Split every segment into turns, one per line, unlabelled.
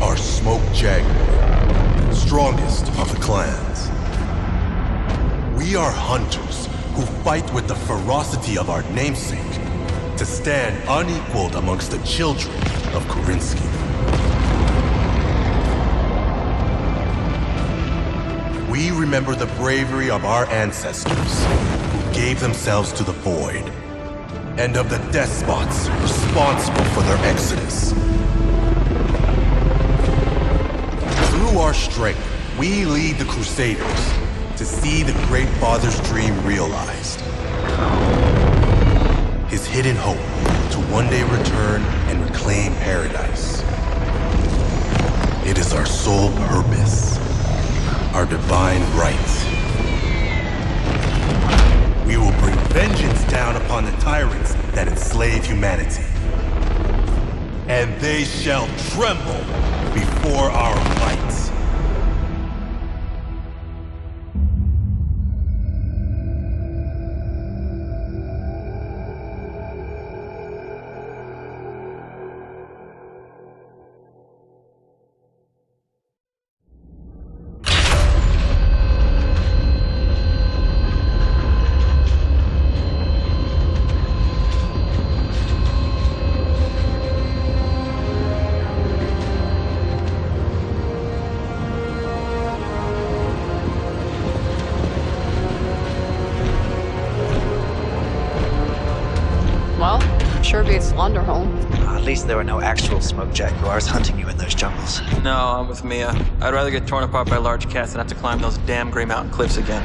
are Smoke Jaguar, strongest of the clans. We are hunters who fight with the ferocity of our namesake to stand unequaled amongst the children of Korinsky. We remember the bravery of our ancestors who gave themselves to the void, and of the despots responsible for their exodus. Through our strength, we lead the Crusaders to see the Great Father's dream realized. His hidden hope to one day return and reclaim paradise. It is our sole purpose, our divine right. We will bring vengeance down upon the tyrants that enslave humanity. And they shall tremble before our might.
Sure beats Lunderholm.
At least there were no actual smoke jaguars hunting you in those jungles.
No, I'm with Mia. I'd rather get torn apart by large cats than have to climb those damn Grey Mountain cliffs again.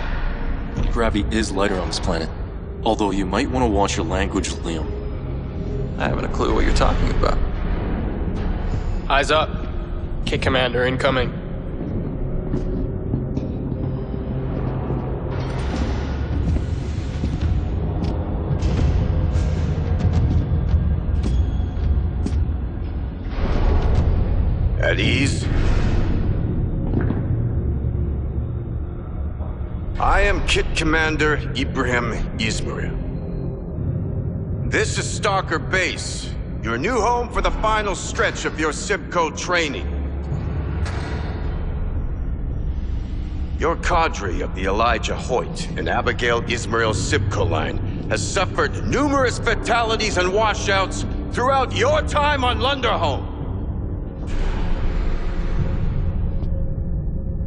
Gravity is lighter on this planet. Although you might want to watch your language, Liam.
I haven't a clue what you're talking about.
Eyes up. Kit Commander incoming.
At ease? I am Kit Commander Ibrahim Izmail. This is Stalker Base, your new home for the final stretch of your Sibco training. Your cadre of the Elijah Hoyt and Abigail Ismail Sibco line has suffered numerous fatalities and washouts throughout your time on Lunderholm.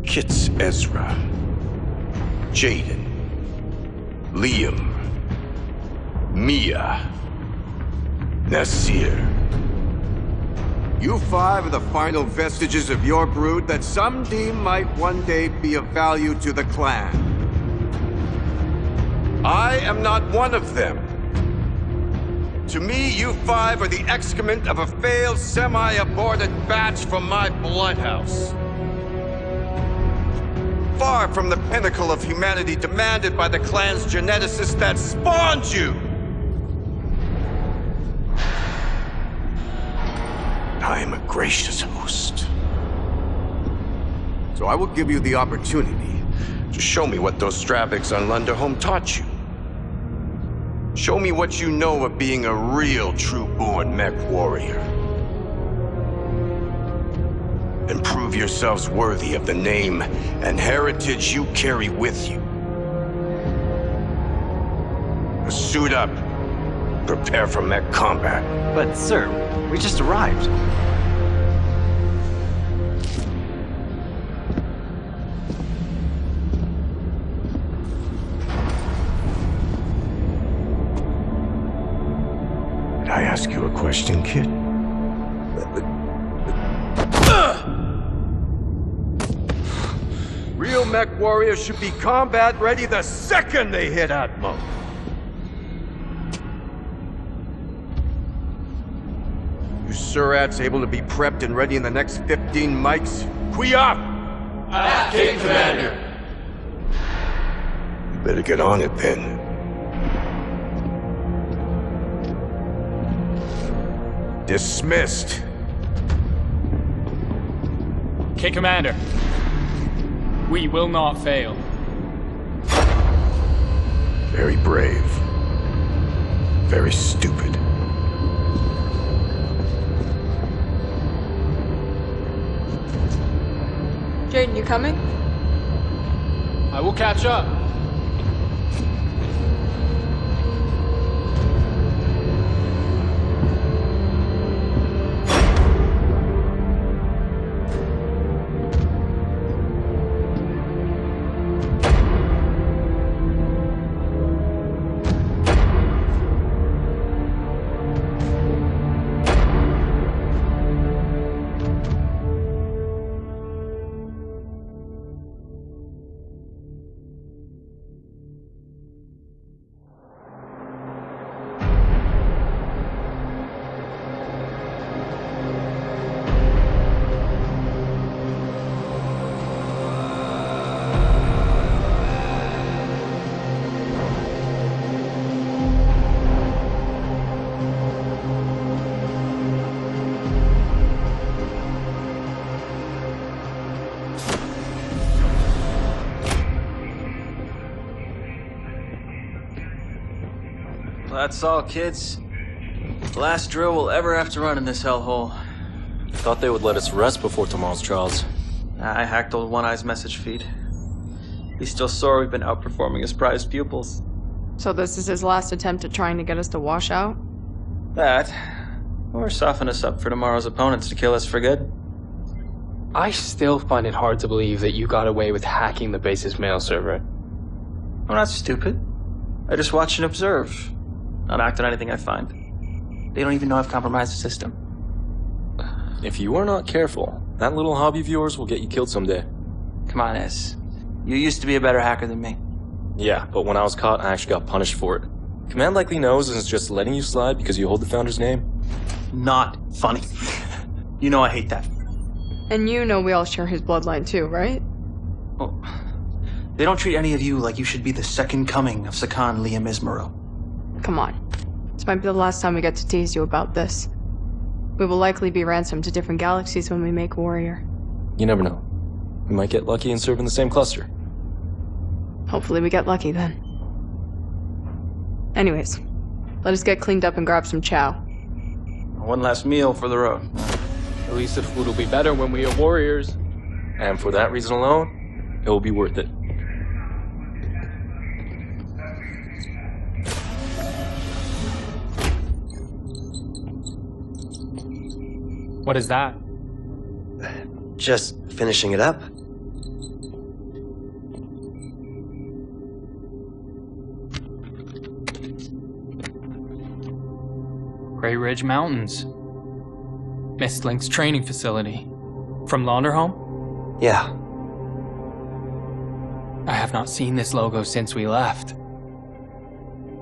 Kit's Ezra, Jaden, Liam, Mia, Nasir. You five are the final vestiges of your brood that some deem might one day be of value to the clan. I am not one of them. To me, you five are the excrement of a failed, semi-aborted batch from my bloodhouse. Far from the pinnacle of humanity demanded by the clan's geneticists that spawned you! I am a gracious host. So I will give you the opportunity to show me what those Stravics on Lunderholm taught you. Show me what you know of being a real true-born MechWarrior. And prove yourselves worthy of the name and heritage you carry with you. Suit up. Prepare for mech combat.
But, sir, we just arrived.
Did I ask you a question, kid? Real MechWarriors should be combat ready the second they hit Atmo. You Surats able to be prepped and ready in the next 15 mics? Quiop!
Kit Commander.
You better get on it then. Dismissed.
Kit Commander. We will not fail.
Very brave. Very stupid.
Jaden, you coming?
I will catch up.
That's all, kids. Last drill we'll ever have to run in this hellhole.
Thought they would let us rest before tomorrow's trials.
I hacked old One Eye's message feed. He's still sore we've been outperforming his prized pupils.
So this is his last attempt at trying to get us to wash out?
That, or soften us up for tomorrow's opponents to kill us for good.
I still find it hard to believe that you got away with hacking the base's mail server.
I'm not stupid. I just watch and observe. Not act on anything I find. They don't even know I've compromised the system.
If you are not careful, that little hobby of yours will get you killed someday.
Come on, Ez. You used to be a better hacker than me.
Yeah, but when I was caught, I actually got punished for it. Command likely knows and is just letting you slide because you hold the founder's name.
Not funny. You know I hate that.
And you know we all share his bloodline too, right?
Oh, they don't treat any of you like you should be the second coming of Sakan Liam Ismail.
Come on. This might be the last time we get to tease you about this. We will likely be ransomed to different galaxies when we make Warrior.
You never know. We might get lucky and serve in the same cluster.
Hopefully we get lucky then. Anyways, let us get cleaned up and grab some chow.
One last meal for the road.
At least the food will be better when we are warriors.
And for that reason alone, it will be worth it.
What is that?
Just finishing it up.
Grey Ridge Mountains. Mistlink's training facility. From Launderhome?
Yeah.
I have not seen this logo since we left.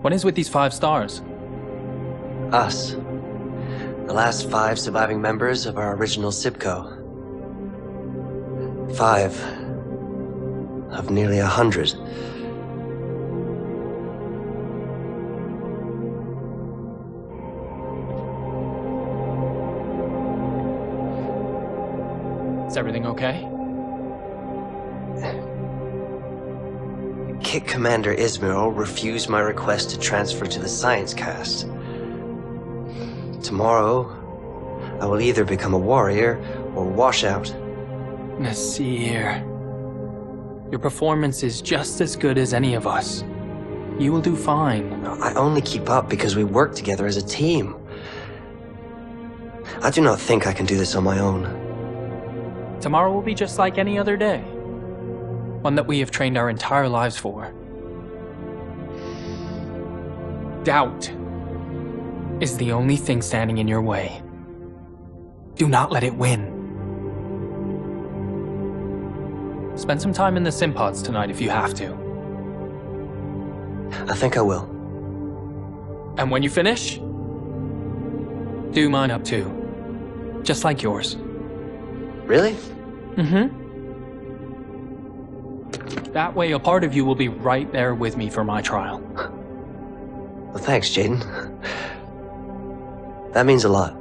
What is with these 5 stars?
Us. The last 5 surviving members of our original SIBCO. 5 of nearly 100.
Is everything okay?
Kit Commander Ismail refused my request to transfer to the science cast. Tomorrow, I will either become a warrior or wash out.
Nasir. Your performance is just as good as any of us. You will do fine.
I only keep up because we work together as a team. I do not think I can do this on my own.
Tomorrow will be just like any other day. One that we have trained our entire lives for. Doubt is the only thing standing in your way. Do not let it win. Spend some time in the sim pods tonight if you have to.
I think I will.
And when you finish, do mine up too. Just like yours.
Really?
Mm-hmm. That way a part of you will be right there with me for my trial.
Well, thanks, Jaden. That means a lot.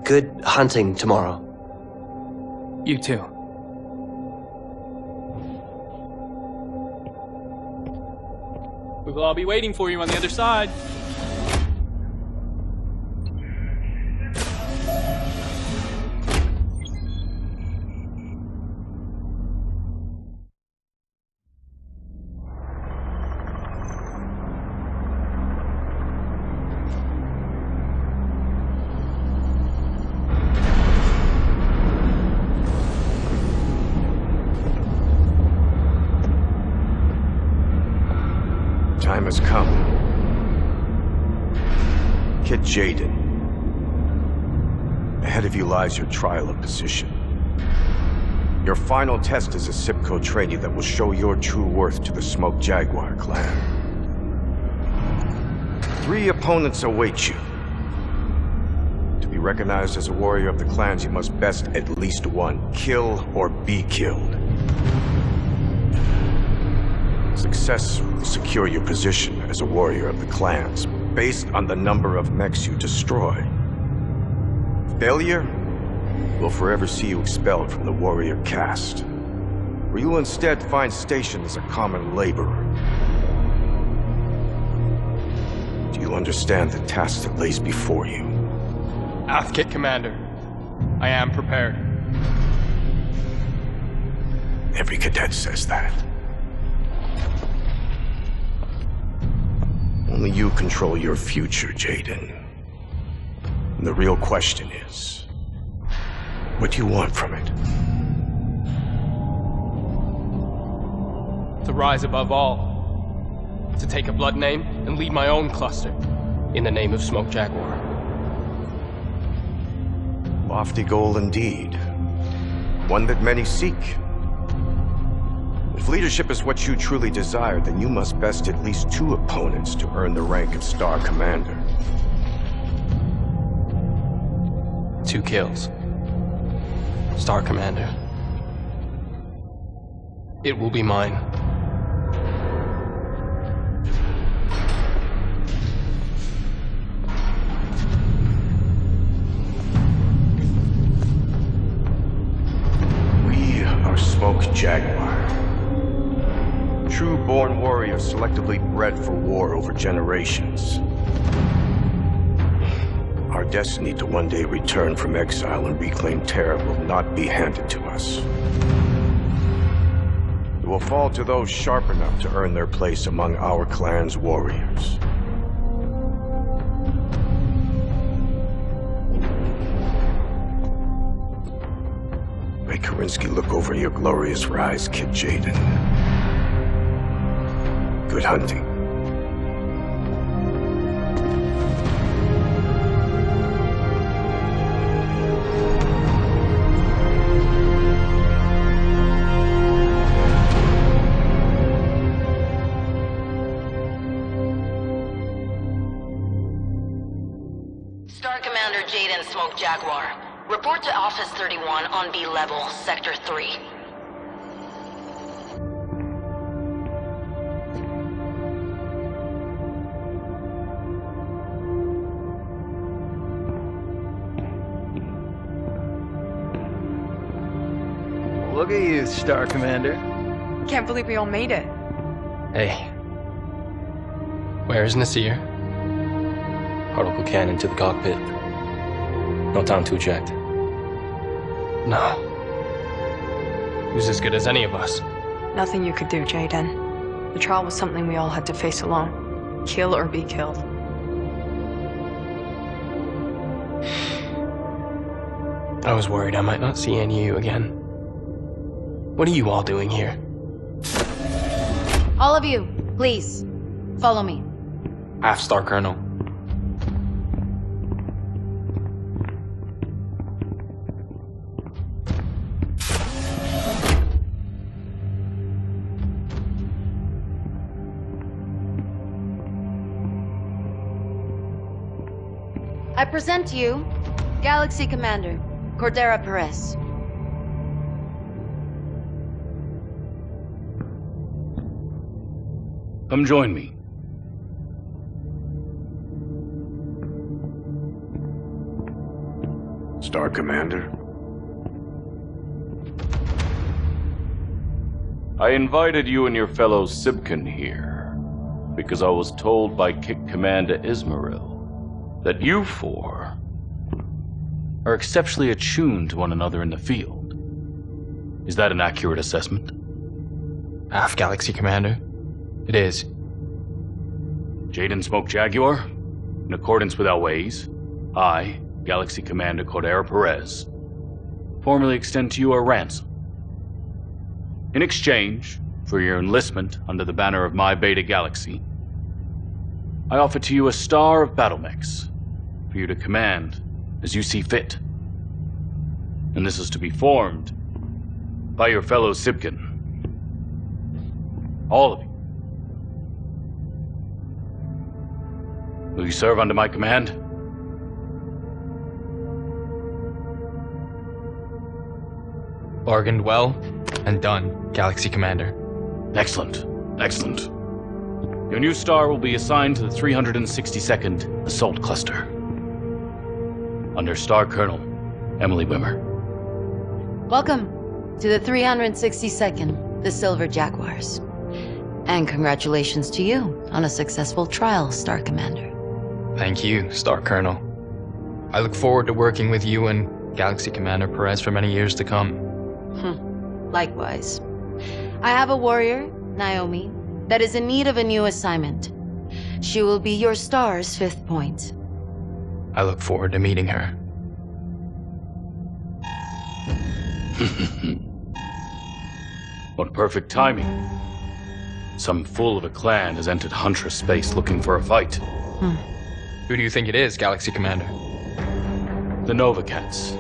Good hunting tomorrow.
You too. We will all be waiting for you on the other side.
Kid Jaden. Ahead of you lies your trial of position. Your final test is a Sipco trainee that will show your true worth to the Smoke Jaguar clan. 3 opponents await you. To be recognized as a warrior of the clans, you must best at least one. Kill or be killed. Success will secure your position as a warrior of the clans, based on the number of mechs you destroy. Failure will forever see you expelled from the warrior caste, where you will instead find station as a common laborer. Do you understand the task that lays before you?
Kit Commander, I am prepared.
Every cadet says that. Only you control your future, Jaden. And the real question is, what do you want from it?
To rise above all. To take a blood name and lead my own cluster in the name of Smoke Jaguar.
Lofty goal indeed. One that many seek. If leadership is what you truly desire, then you must best at least 2 opponents to earn the rank of Star Commander.
2 kills. Star Commander. It will be mine.
We are Smoke Jaguar. True-born warriors selectively bred for war over generations. Our destiny to one day return from exile and reclaim Terra will not be handed to us. It will fall to those sharp enough to earn their place among our clan's warriors. May Karinsky look over your glorious rise, Kid Jaden. Good hunting.
Star Commander Jaden Smoke Jaguar. Report to Office 31 on B level, Sector 3.
Look at you, Star Commander.
Can't believe we all made it.
Hey. Where's Nasir?
Particle cannon to the cockpit. No time to eject.
No. Who's as good as any of us?
Nothing you could do, Jaden. The trial was something we all had to face alone. Kill or be killed.
I was worried I might not see any of you again. What are you all doing here?
All of you, please, follow me.
Half-Star Colonel.
I present to you Galaxy Commander Cordera Perez.
Come join me.
Star Commander?
I invited you and your fellow Sibkin here because I was told by Kit Commander Ismail that you 4 are exceptionally attuned to one another in the field. Is that an accurate assessment?
Half Galaxy Commander. It is.
Jaden Smoke Jaguar, in accordance with our ways, I, Galaxy Commander Cordera Perez, formally extend to you a ransom. In exchange for your enlistment under the banner of my Beta Galaxy, I offer to you a star of battle mechs for you to command as you see fit. And this is to be formed by your fellow Sibkin. All of you. Will you serve under my command?
Bargained well and done, Galaxy Commander.
Excellent. Excellent. Your new star will be assigned to the 362nd Assault Cluster. Under Star Colonel Emily Wimmer.
Welcome to the 362nd, the Silver Jaguars. And congratulations to you on a successful trial, Star Commander.
Thank you, Star Colonel. I look forward to working with you and Galaxy Commander Perez for many years to come.
Likewise. I have a warrior, Naomi, that is in need of a new assignment. She will be your star's 5th point.
I look forward to meeting her.
What perfect timing. Some fool of a clan has entered Huntress space looking for a fight.
Who do you think it is, Galaxy Commander?
The Nova Cats.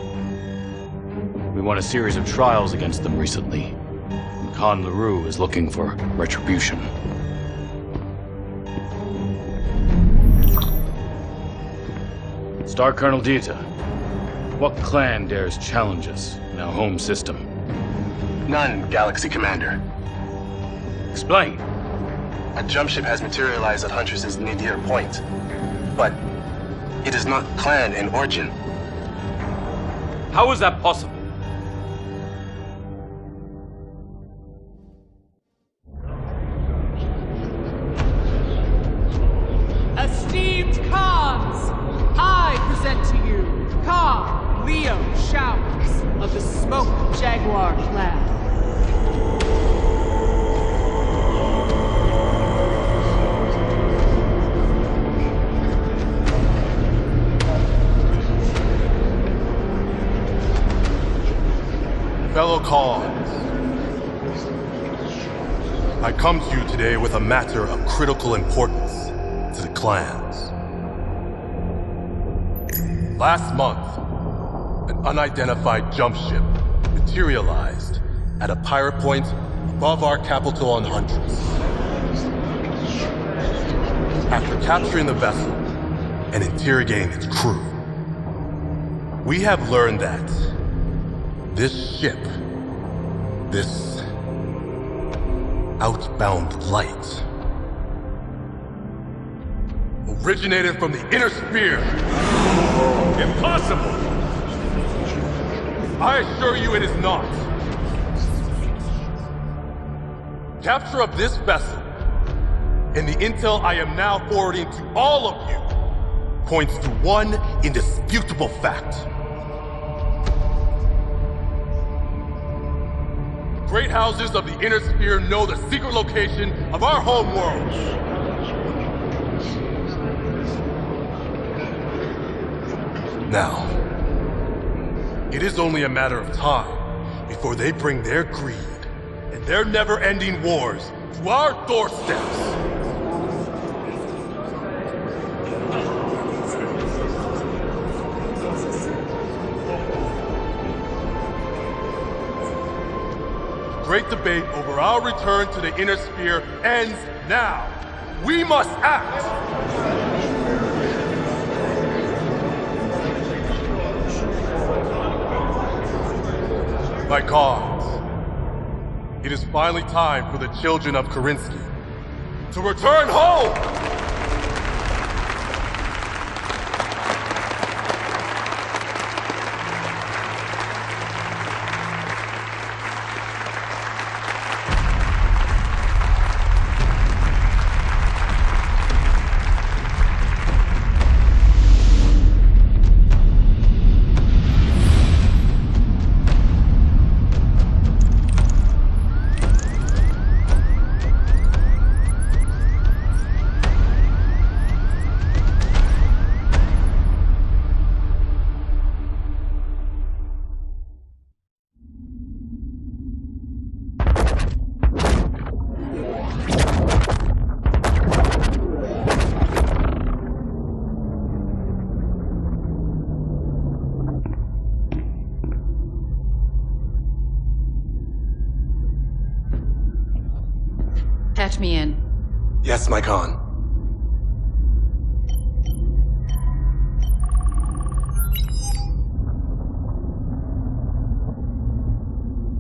We won a series of trials against them recently. And Khan LaRue is looking for retribution. Star Colonel Dita, what clan dares challenge us in our home system?
None, Galaxy Commander.
Explain.
A jump ship has materialized at Huntress's nadir point, but it is not clan in origin.
How is that possible?
Esteemed Khans, I present to you Khan Leo Showers of the Smoke Jaguar clan.
Fellow Khans, I come to you today with a matter of critical importance to the clans. Last month, an unidentified jump ship materialized at a pirate point above our capital on Huntress. After capturing the vessel and interrogating its crew, we have learned that this ship, this outbound light, originated from the inner sphere. Impossible! I assure you it is not. Capture of this vessel and the intel I am now forwarding to all of you points to one indisputable fact. Great houses of the inner sphere know the secret location of our home world. Now, it is only a matter of time before they bring their greed and their never-ending wars to our doorsteps. The great debate over our return to the inner sphere ends now. We must act! My Khans, it is finally time for the children of Karinsky to return home!
Fetch me in.
Yes, my Khan.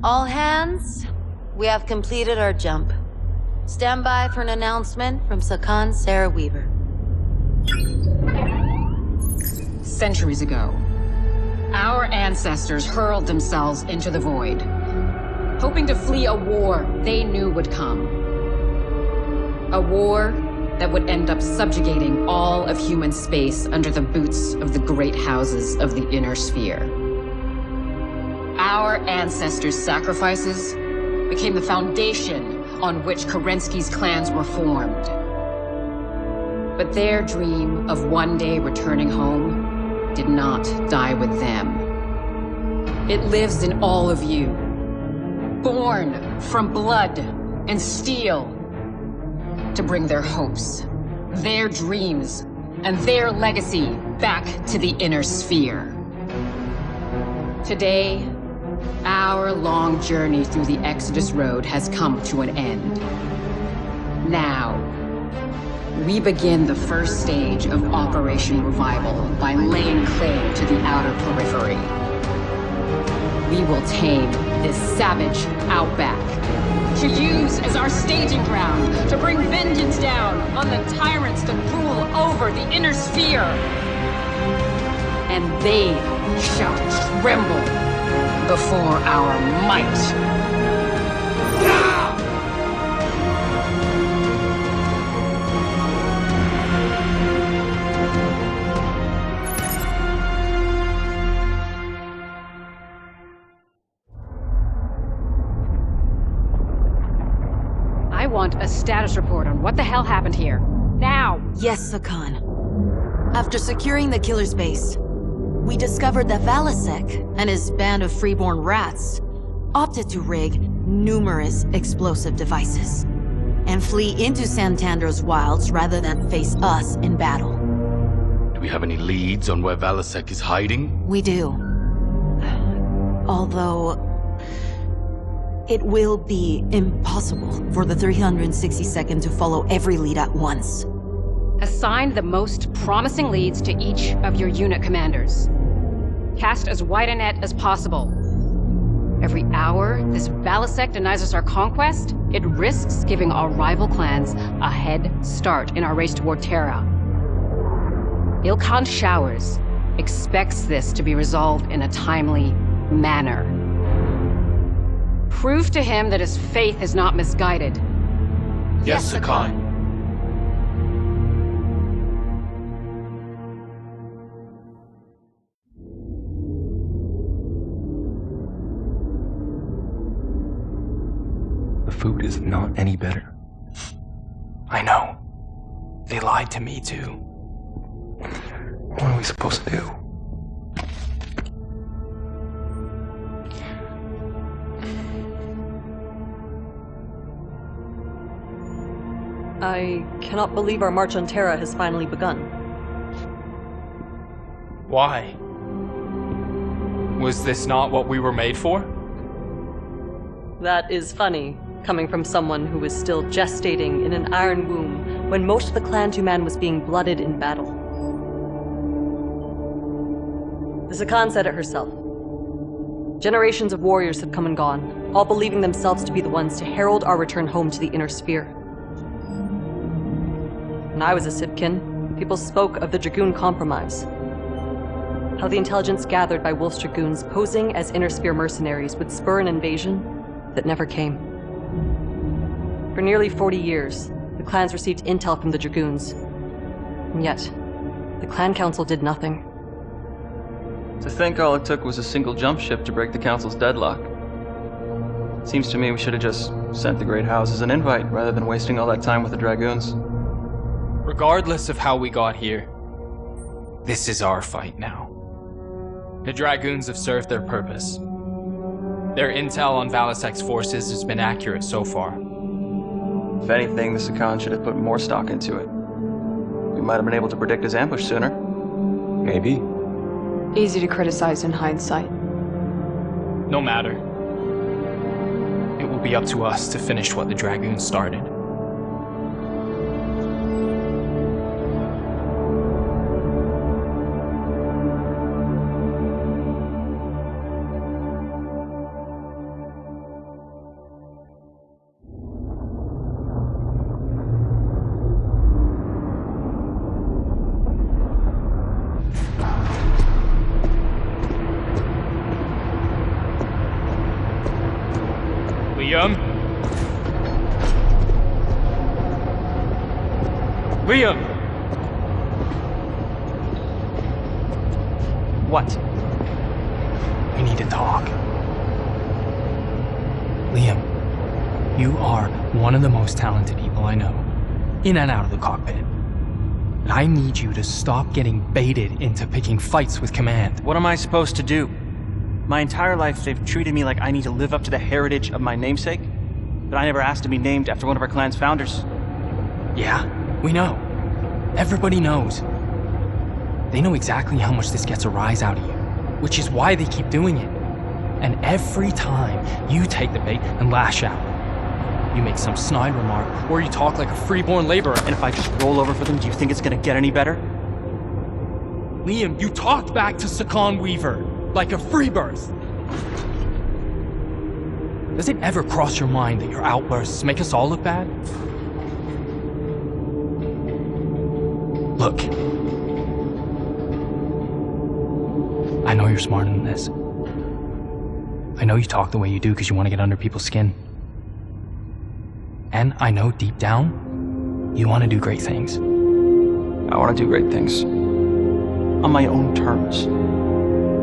All hands, we have completed our jump. Stand by for an announcement from Sakan Sarah Weaver.
Centuries ago, our ancestors hurled themselves into the void, hoping to flee a war they knew would come. A war that would end up subjugating all of human space under the boots of the great houses of the inner sphere. Our ancestors' sacrifices became the foundation on which Kerensky's clans were formed. But their dream of one day returning home did not die with them. It lives in all of you, born from blood and steel, to bring their hopes, their dreams, and their legacy back to the inner sphere. Today, our long journey through the Exodus Road has come to an end. Now, we begin the first stage of Operation Revival by laying claim to the outer periphery. We will tame this savage outback, to use as our staging ground to bring vengeance down on the tyrants that rule over the inner sphere. And they shall tremble before our might. I want a status report on what the hell happened here. Now!
Yes, Sakan. After securing the killer's base, we discovered that Valasek and his band of freeborn rats opted to rig numerous explosive devices and flee into Santander's wilds rather than face us in battle.
Do we have any leads on where Valasek is hiding?
We do. Although it will be impossible for the 362nd to follow every lead at once.
Assign the most promising leads to each of your unit commanders. Cast as wide a net as possible. Every hour this Valasek denies us our conquest, it risks giving our rival clans a head start in our race toward Terra. Ilkhan Showers expects this to be resolved in a timely manner. Prove to him that his faith is not misguided.
Yes, Sakan.
The food is not any better. I know. They lied to me too. What are we supposed to do?
I cannot believe our march on Terra has finally begun.
Why? Was this not what we were made for?
That is funny, coming from someone who was still gestating in an iron womb when most of the clan to man was being blooded in battle. The Sakan said it herself. Generations of warriors have come and gone, all believing themselves to be the ones to herald our return home to the inner sphere. When I was a Sibkin, people spoke of the Dragoon Compromise. How the intelligence gathered by Wolf's Dragoons posing as inner sphere mercenaries would spur an invasion that never came. For nearly 40 years, the clans received intel from the Dragoons. And yet, the clan council did nothing.
To think all it took was a single jump ship to break the council's deadlock. Seems to me we should have just sent the Great Houses an invite rather than wasting all that time with the Dragoons.
Regardless of how we got here, this is our fight now. The Dragoons have served their purpose. Their intel on Valasek's forces has been accurate so far.
If anything, the Sakan should have put more stock into it. We might have been able to predict his ambush sooner.
Maybe.
Easy to criticize in hindsight.
No matter. It will be up to us to finish what the Dragoons started. Liam! Liam!
What?
We need to talk. Liam, you are one of the most talented people I know, in and out of the cockpit. And I need you to stop getting baited into picking fights with Command.
What am I supposed to do? My entire life, they've treated me like I need to live up to the heritage of my namesake, but I never asked to be named after one of our clan's founders.
Yeah, we know. Everybody knows. They know exactly how much this gets a rise out of you, which is why they keep doing it. And every time you take the bait and lash out, you make some snide remark, or you talk like a freeborn laborer.
And if I just roll over for them, do you think it's gonna get any better?
Liam, you talked back to Sakan Weaver like a free birth. Does it ever cross your mind that your outbursts make us all look bad? Look. I know you're smarter than this. I know you talk the way you do because you want to get under people's skin. And I know deep down, you want to do great things.
I want to do great things. On my own terms.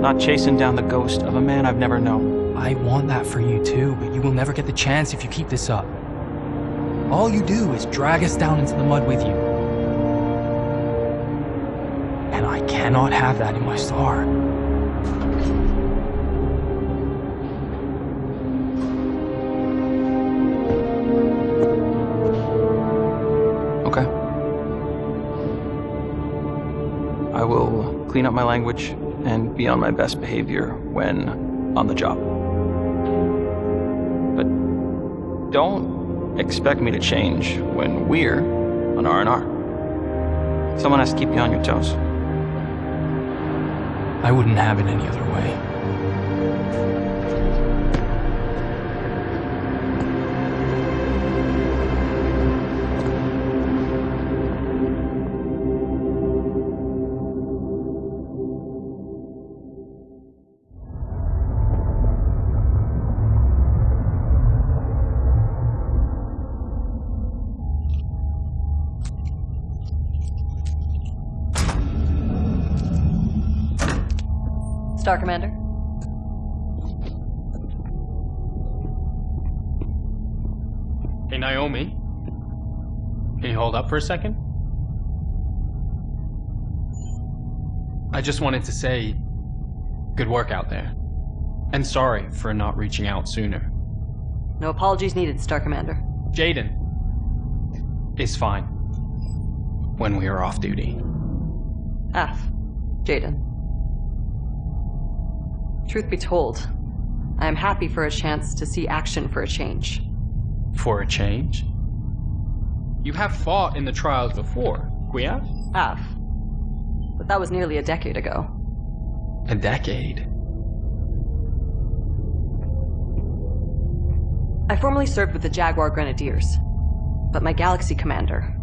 Not chasing down the ghost of a man I've never known.
I want that for you too, but you will never get the chance if you keep this up. All you do is drag us down into the mud with you. And I cannot have that in my star.
Okay. I will clean up my language and be on my best behavior when on the job. But don't expect me to change when we're on R&R. Someone has to keep you on your toes.
I wouldn't have it any other way.
Star Commander.
Hey, Naomi. Can you hold up for a second? I just wanted to say, good work out there. And sorry for not reaching out sooner.
No apologies needed, Star Commander.
Jaden is fine when we are off duty.
Jaden. Truth be told, I am happy for a chance to see action for a change.
For a change? You have fought in the trials before, Guiav?
But that was nearly a decade ago.
A decade?
I formerly served with the Jaguar Grenadiers, but my galaxy commander,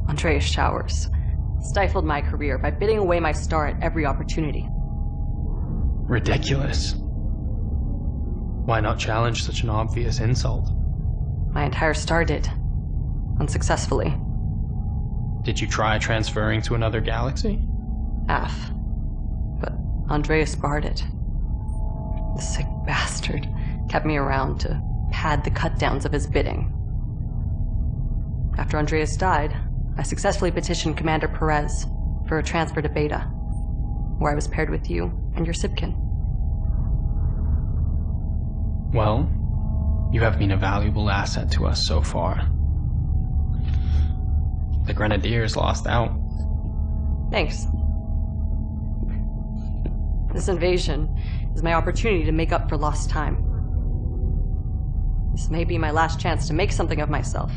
Andreas Showers, stifled my career by bidding away my star at every opportunity.
Ridiculous. Why not challenge such an obvious insult?
My entire star did. Unsuccessfully.
Did you try transferring to another galaxy?
But Andreas barred it. The sick bastard kept me around to pad the cut-downs of his bidding. After Andreas died, I successfully petitioned Commander Perez for a transfer to Beta, where I was paired with you and your Sibkin.
Well, you have been a valuable asset to us so far. The Grenadiers lost out.
Thanks. This invasion is my opportunity to make up for lost time. This may be my last chance to make something of myself,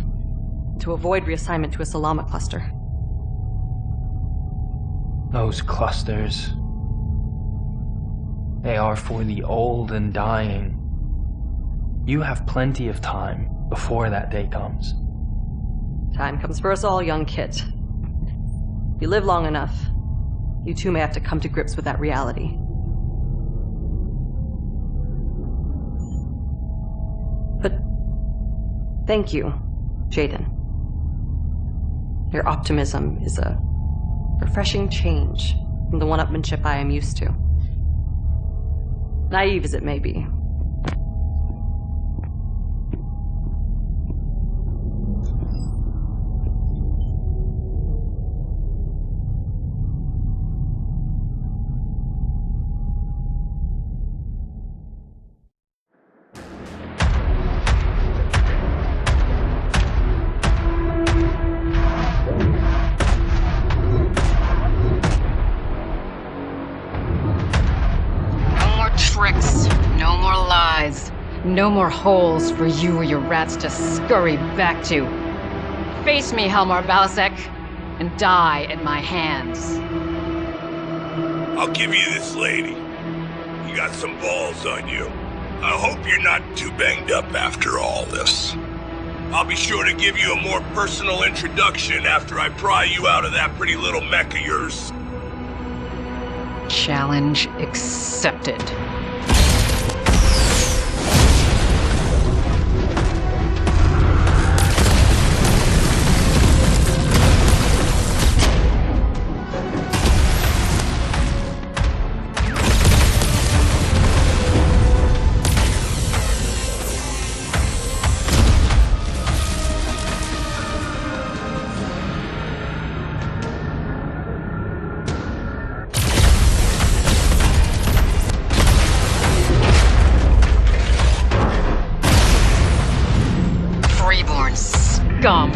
to avoid reassignment to a Salama cluster.
Those clusters. They are for the old and dying. You have plenty of time before that day comes.
Time comes for us all, young Kit. If you live long enough, you too may have to come to grips with that reality. But Thank you, Jaden. Your optimism is a refreshing change from the one-upmanship I am used to. Naive as it may be.
No more holes for you or your rats to scurry back to. Face me, Helmar Balasek, and die at my hands.
I'll give you this, lady. You got some balls on you. I hope you're not too banged up after all this. I'll be sure to give you a more personal introduction after I pry you out of that pretty little mech of yours.
Challenge accepted. Scum.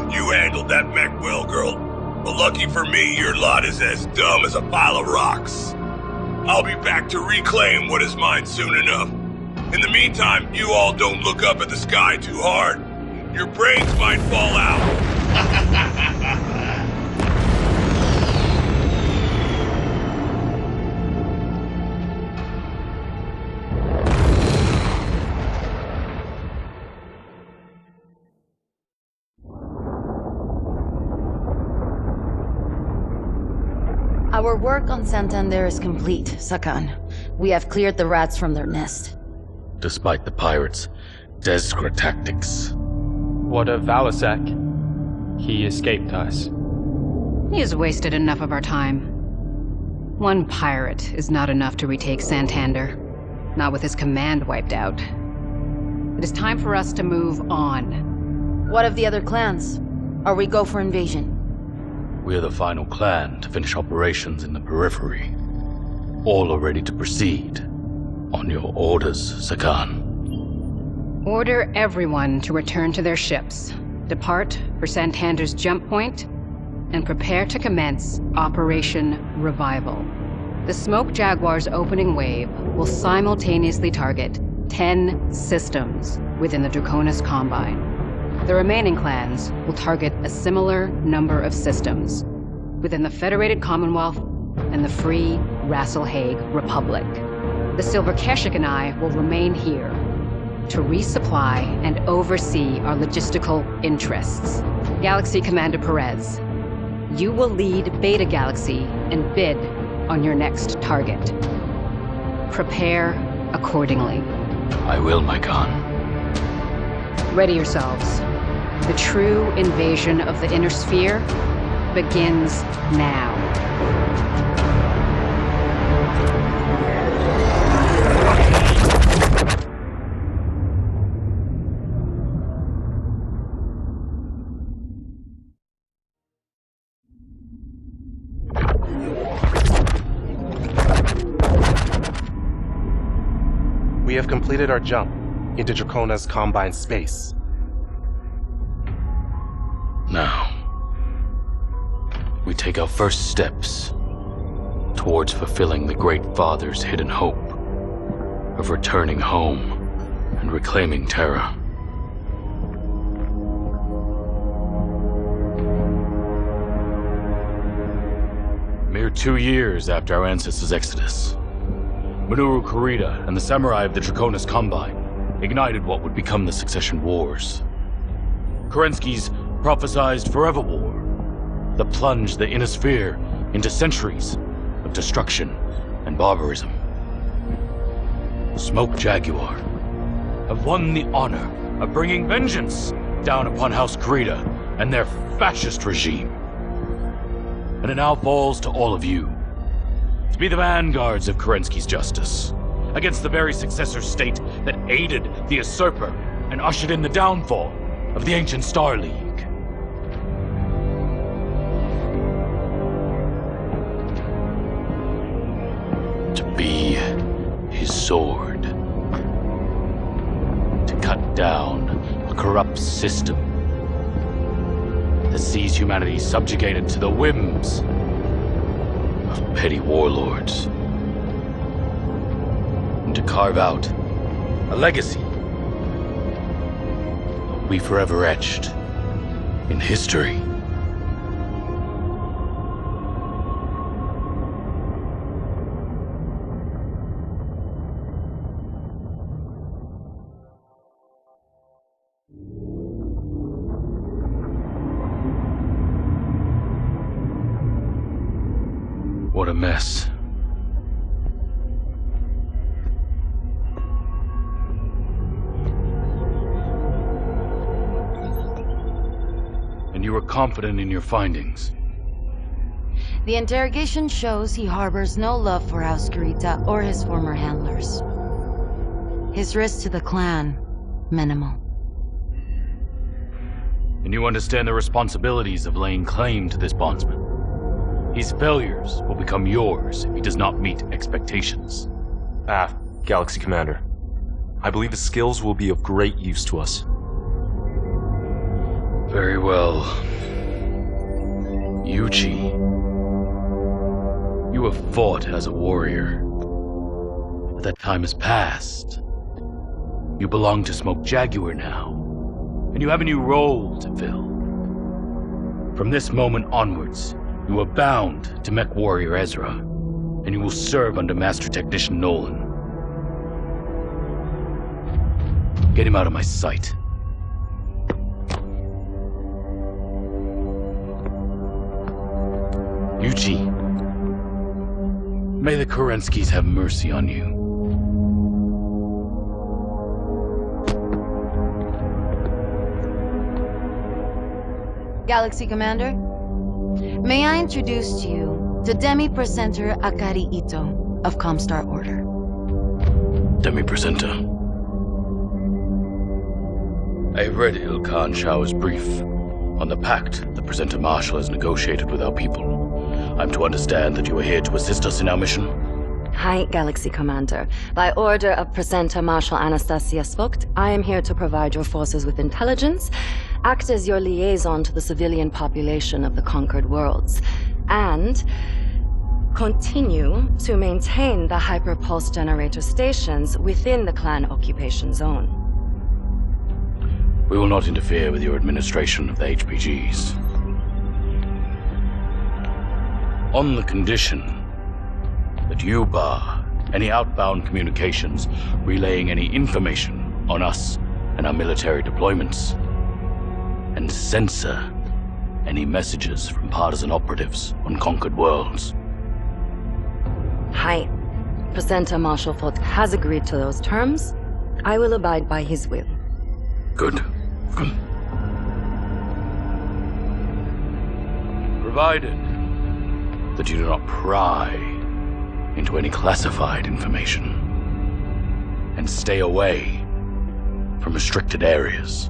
You handled that mech well, girl. But lucky for me, your lot is as dumb as a pile of rocks. I'll be back to reclaim what is mine soon enough. In the meantime, you all don't look up at the sky too hard. Your brains might fall out.
Our work on Santander is complete, Sakan. We have cleared the rats from their nest.
Despite the pirates' desperate tactics.
What of Balasek? He escaped us.
He has wasted enough of our time. One pirate is not enough to retake Santander. Not with his command wiped out. It is time for us to move on.
What of the other clans? Are we go for invasion?
We are the final clan to finish operations in the periphery. All are ready to proceed. On your orders, Sakan.
Order everyone to return to their ships, depart for Santander's jump point, and prepare to commence Operation Revival. The Smoke Jaguar's opening wave will simultaneously target 10 systems within the Draconis Combine. The remaining clans will target a similar number of systems within the Federated Commonwealth and the Free Rasselhague Republic. The Silver Keshik and I will remain here to resupply and oversee our logistical interests. Galaxy Commander Perez, you will lead Beta Galaxy and bid on your next target. Prepare accordingly.
I will, my Khan.
Ready yourselves. The true invasion of the Inner Sphere begins now.
We have completed our jump into Dracona's Combine space.
Now, we take our first steps towards fulfilling the Great Father's hidden hope of returning home and reclaiming Terra. Mere 2 years after our ancestors' exodus, Minoru Kurita and the samurai of the Draconis Combine ignited what would become the Succession Wars. Kerensky's prophesized forever war that plunged the inner sphere into centuries of destruction and barbarism. Smoke Jaguar have won the honor of bringing vengeance down upon House Kurita and their fascist regime. And it now falls to all of you to be the vanguards of Kerensky's justice against the very successor state that aided the usurper and ushered in the downfall of the ancient Star League. To be his sword. To cut down a corrupt system that sees humanity subjugated to the whims of petty warlords. And to carve out a legacy that will be forever etched in history. What a mess. And you were confident in your findings.
The interrogation shows he harbors no love for House Kurita or his former handlers. His risk to the clan, minimal.
And you understand the responsibilities of laying claim to this bondsman. His failures will become yours if he does not meet expectations.
Galaxy Commander. I believe his skills will be of great use to us.
Very well. Yuchi. You have fought as a warrior. But that time has passed. You belong to Smoke Jaguar now. And you have a new role to fill. From this moment onwards, you are bound to MechWarrior Ezra, and you will serve under Master Technician Nolan. Get him out of my sight. Yuchi, may the Kerenskys have mercy on you.
Galaxy Commander, may I introduce to you the Demi-Presenter Akari Ito of Comstar Order.
Demi-Presenter. I read Ilkhan Shao's brief on the pact the Presenter Marshal has negotiated with our people. I'm to understand that you are here to assist us in our mission?
Hi, Galaxy Commander. By order of Presenter Marshal Anastasia Svogt, I am here to provide your forces with intelligence, act as your liaison to the civilian population of the conquered worlds, and continue to maintain the hyperpulse generator stations within the clan occupation zone.
We will not interfere with your administration of the HPGs. On the condition that you bar any outbound communications relaying any information on us and our military deployments, and censor any messages from partisan operatives on conquered worlds.
Hi. Presenter Marshal Vogt has agreed to those terms. I will abide by his will.
Good. Good. Provided that you do not pry into any classified information and stay away from restricted areas.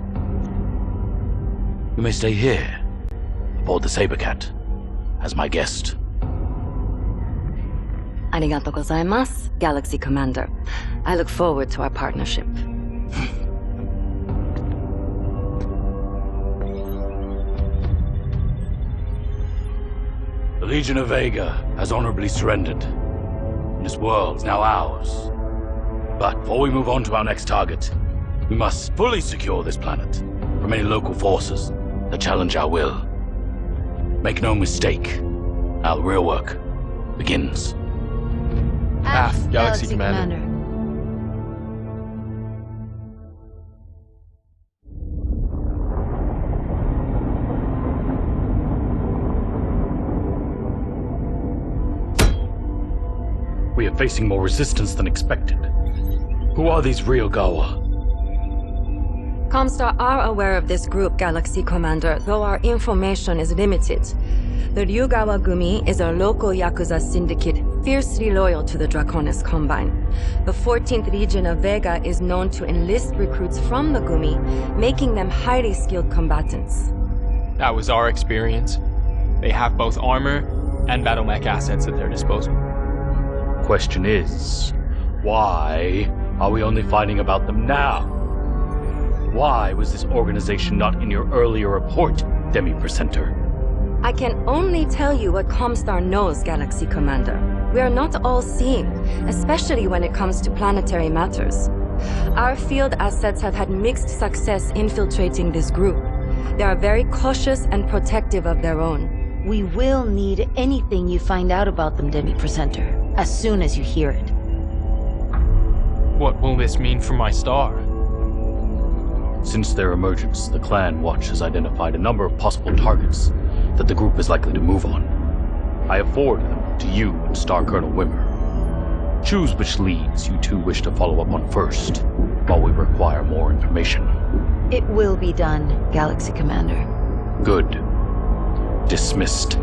You may stay here, aboard the Sabercat, as my guest.
Arigato gozaimasu, Galaxy Commander. I look forward to our partnership.
The Legion of Vega has honorably surrendered. This world is now ours. But before we move on to our next target, we must fully secure this planet from any local forces that challenge our will. Make no mistake, our real work begins.
Galaxy Commander.
We are facing more resistance than expected. Who are these Ryogawa?
Comstar are aware of this group, Galaxy Commander, though our information is limited. The Ryugawa Gumi is a local Yakuza syndicate fiercely loyal to the Draconis Combine. The 14th Legion of Vega is known to enlist recruits from the Gumi, making them highly skilled combatants.
That was our experience. They have both armor and battle mech assets at their disposal.
Question is, why are we only finding about them now? Why was this organization not in your earlier report, Demi-Presenter?
I can only tell you what Comstar knows, Galaxy Commander. We are not all-seeing, especially when it comes to planetary matters. Our field assets have had mixed success infiltrating this group. They are very cautious and protective of their own.
We will need anything you find out about them, Demi-Presenter, as soon as you hear it.
What will this mean for my star?
Since their emergence, the Clan Watch has identified a number of possible targets that the group is likely to move on. I have forwarded them to you and Star Colonel Wimmer. Choose which leads you two wish to follow up on first, while we require more information.
It will be done, Galaxy Commander.
Good. Dismissed.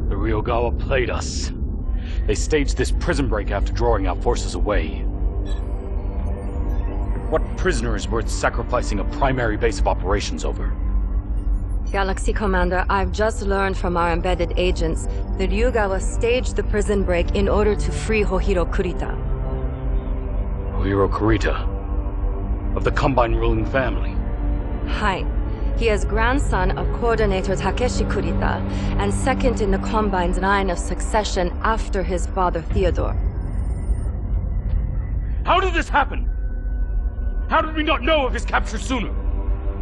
Ryogawa played us. They staged this prison break after drawing our forces away. What prisoner is worth sacrificing a primary base of operations over?
Galaxy Commander, I've just learned from our embedded agents that Ryugawa staged the prison break in order to free Hohiro Kurita.
Hohiro Kurita? Of the Combine ruling family?
Hi. He is grandson of Coordinator Takeshi Kurita, and second in the Combine's line of succession after his father Theodore.
How did this happen? How did we not know of his capture sooner?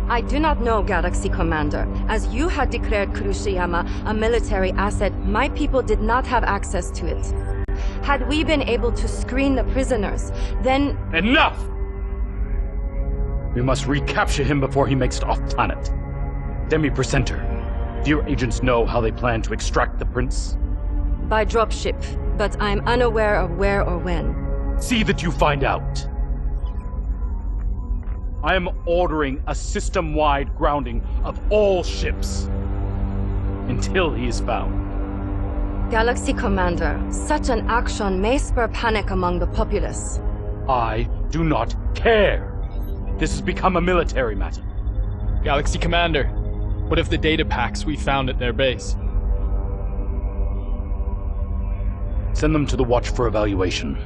I do not know, Galaxy Commander. As you had declared Kurushiyama a military asset, my people did not have access to it. Had we been able to screen the prisoners, then...
Enough! We must recapture him before he makes it off-planet. Demi-Presenter, do your agents know how they plan to extract the prince?
By dropship, but I'm unaware of where or when.
See that you find out. I am ordering a system-wide grounding of all ships until he is found.
Galaxy Commander, such an action may spur panic among the populace.
I do not care. This has become a military matter.
Galaxy Commander, what if the data packs we found at their base?
Send them to the Watch for evaluation.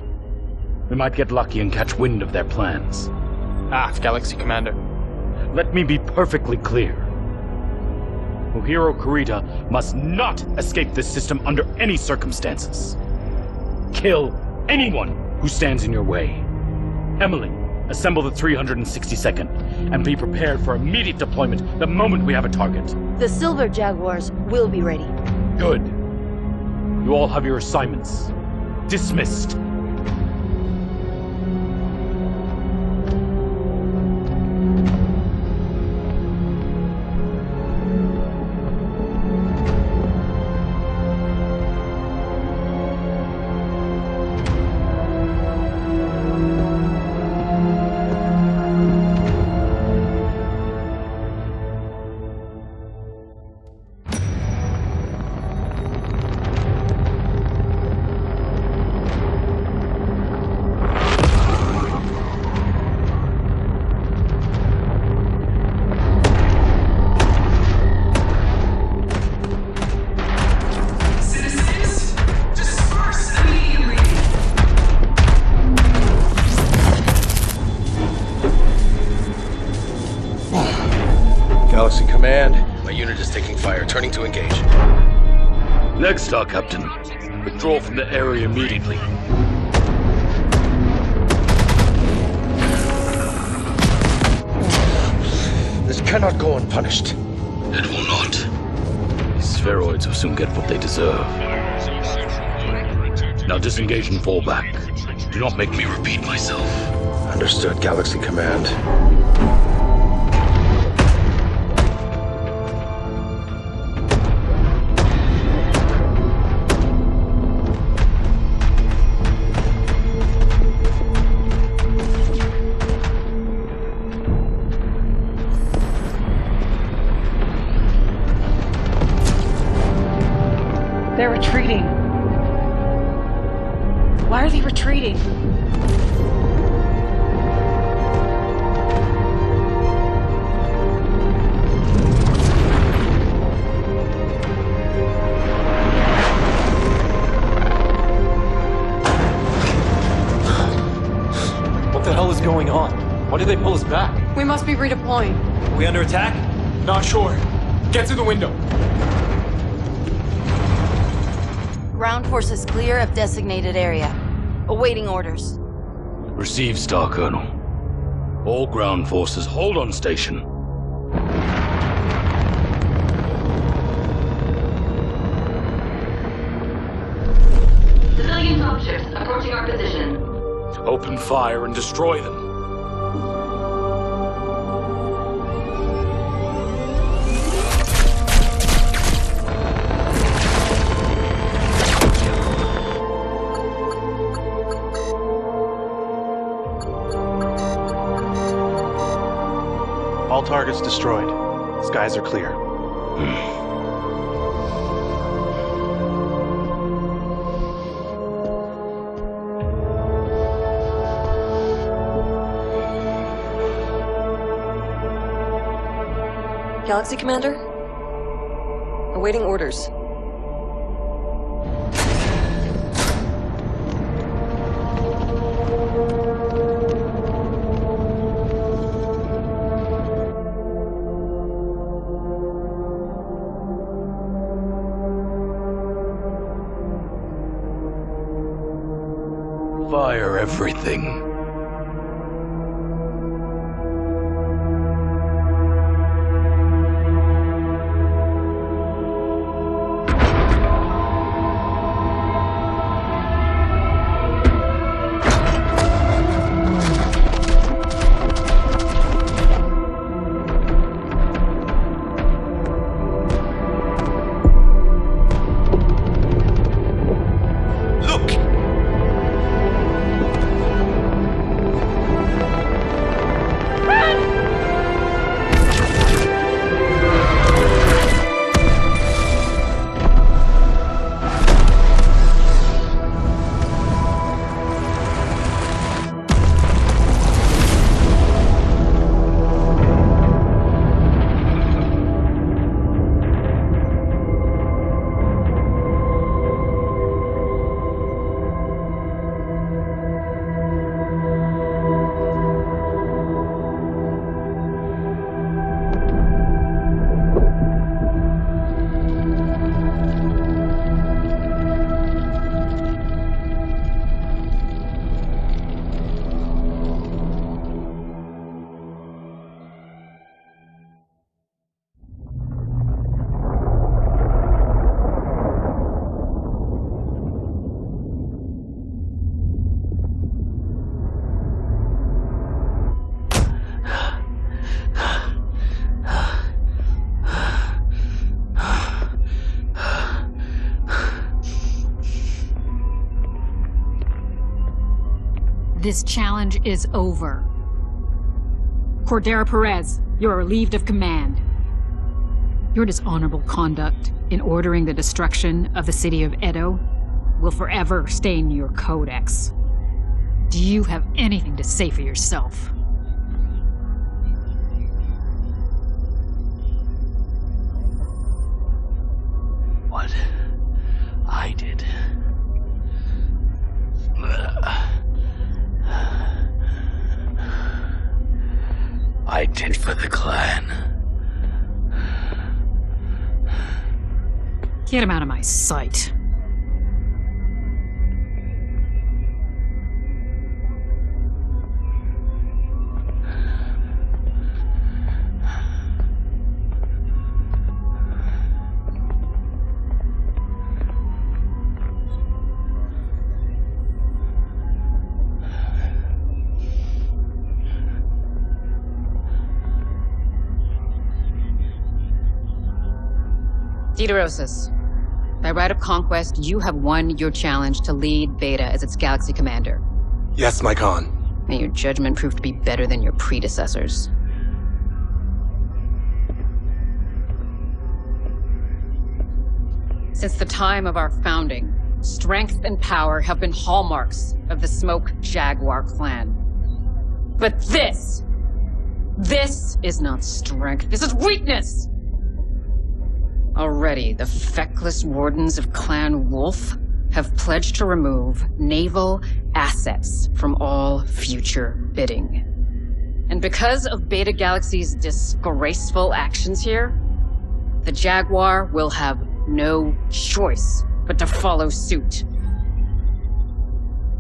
We might get lucky and catch wind of their plans.
Galaxy Commander.
Let me be perfectly clear. Hohiro Kurita must not escape this system under any circumstances. Kill anyone who stands in your way. Emily, assemble the 362nd, and be prepared for immediate deployment the moment we have a target.
The Silver Jaguars will be ready.
Good. You all have your assignments. Dismissed.
Galaxy Command, my unit is taking fire. Turning to engage.
Next, Star Captain. Withdraw from the area immediately.
This cannot go unpunished.
It will not. These spheroids will soon get what they deserve. Now disengage and fall back. Do not make me repeat myself.
Understood, Galaxy Command.
They're retreating. Why are they retreating?
What the hell is going on? Why did they pull us back?
We must be redeploying.
Are we under attack? Not sure. Get to the window.
Ground forces clear of designated area. Awaiting orders.
Receive, Star Colonel. All ground forces hold on station.
Civilian dropships approaching our position.
Open fire and destroy them.
All targets destroyed. Skies are clear.
Galaxy Commander? Awaiting orders.
Fire everything.
This challenge is over. Cordera Perez, you are relieved of command. Your dishonorable conduct in ordering the destruction of the city of Edo will forever stain your codex. Do you have anything to say for yourself?
What I did. I did for the clan.
Get him out of my sight. Diderosis, by right of conquest, you have won your challenge to lead Beta as its galaxy commander.
Yes, my Khan.
May your judgment prove to be better than your predecessors. Since the time of our founding, strength and power have been hallmarks of the Smoke Jaguar clan. But this is not strength, this is weakness! Already, the feckless wardens of Clan Wolf have pledged to remove naval assets from all future bidding. And because of Beta Galaxy's disgraceful actions here, the Jaguar will have no choice but to follow suit.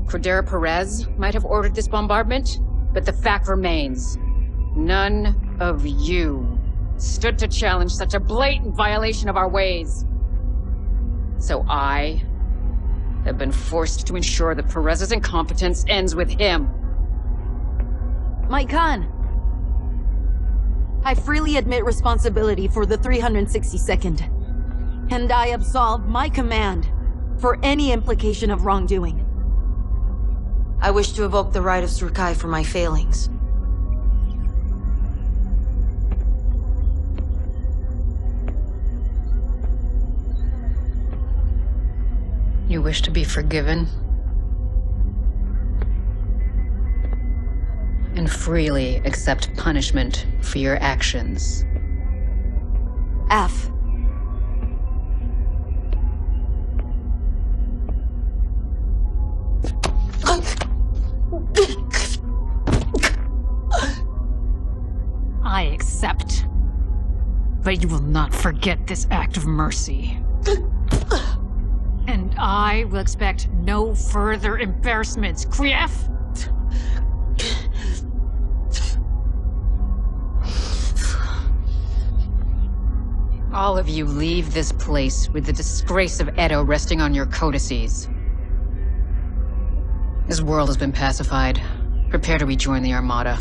Cordera Perez might have ordered this bombardment, but the fact remains, none of you stood to challenge such a blatant violation of our ways. So I have been forced to ensure that Perez's incompetence ends with him.
My Khan, I freely admit responsibility for the 362nd. And I absolve my command for any implication of wrongdoing. I wish to evoke the right of Surkai for my failings.
You wish to be forgiven? And freely accept punishment for your actions.
F.
I accept. But you will not forget this act of mercy. And I will expect no further embarrassments, Krief!
All of you leave this place with the disgrace of Edo resting on your codices. This world has been pacified. Prepare to rejoin the Armada.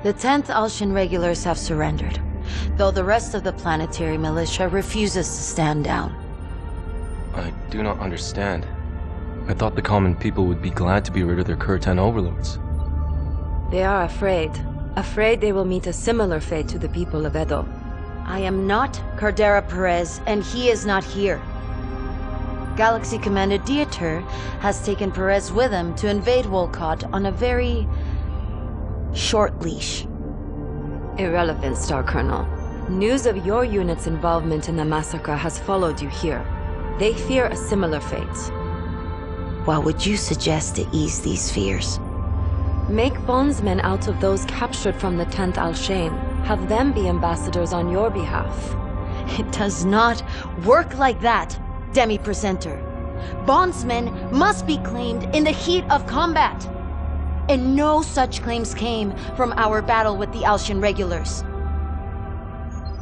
The 10th Alshan regulars have surrendered, though the rest of the planetary militia refuses to stand down.
I do not understand. I thought the common people would be glad to be rid of their Kurtan overlords.
They are afraid. Afraid they will meet a similar fate to the people of Edo.
I am not Cordera Perez, and he is not here. Galaxy Commander Dieter has taken Perez with him to invade Wolcott on a very short leash.
Irrelevant, Star Colonel. News of your unit's involvement in the massacre has followed you here. They fear a similar fate.
What would you suggest to ease these fears?
Make bondsmen out of those captured from the 10th Al-Shain. Have them be ambassadors on your behalf.
It does not work like that, Demi-Presenter. Bondsmen must be claimed in the heat of combat. And no such claims came from our battle with the Alshan regulars.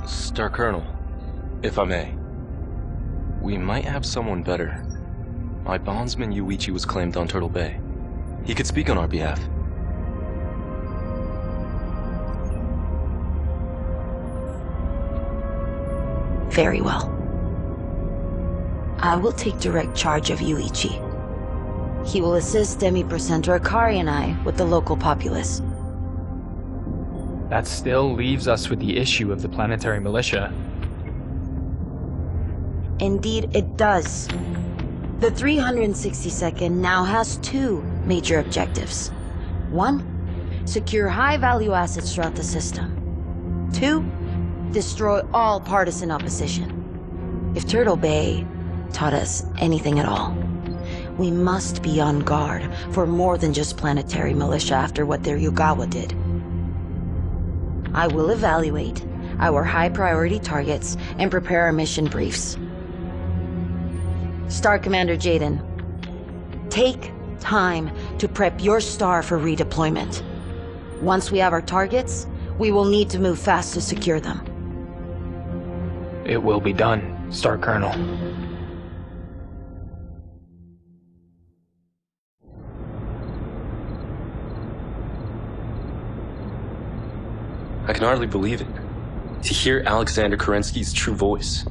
Star Colonel, if I may, we might have someone better. My bondsman Yuichi was claimed on Turtle Bay. He could speak on our behalf.
Very well. I will take direct charge of Yuichi. He will assist Demi-Presenter Akari and I with the local populace.
That still leaves us with the issue of the planetary militia.
Indeed, it does. The 362nd now has two major objectives. One, secure high-value assets throughout the system. Two, destroy all partisan opposition. If Turtle Bay taught us anything at all, we must be on guard for more than just planetary militia after what their Yugawa did. I will evaluate our high-priority targets and prepare our mission briefs. Star Commander Jaden, take time to prep your star for redeployment. Once we have our targets, we will need to move fast to secure them.
It will be done, Star Colonel.
I can hardly believe it. To hear Alexander Kerensky's true voice.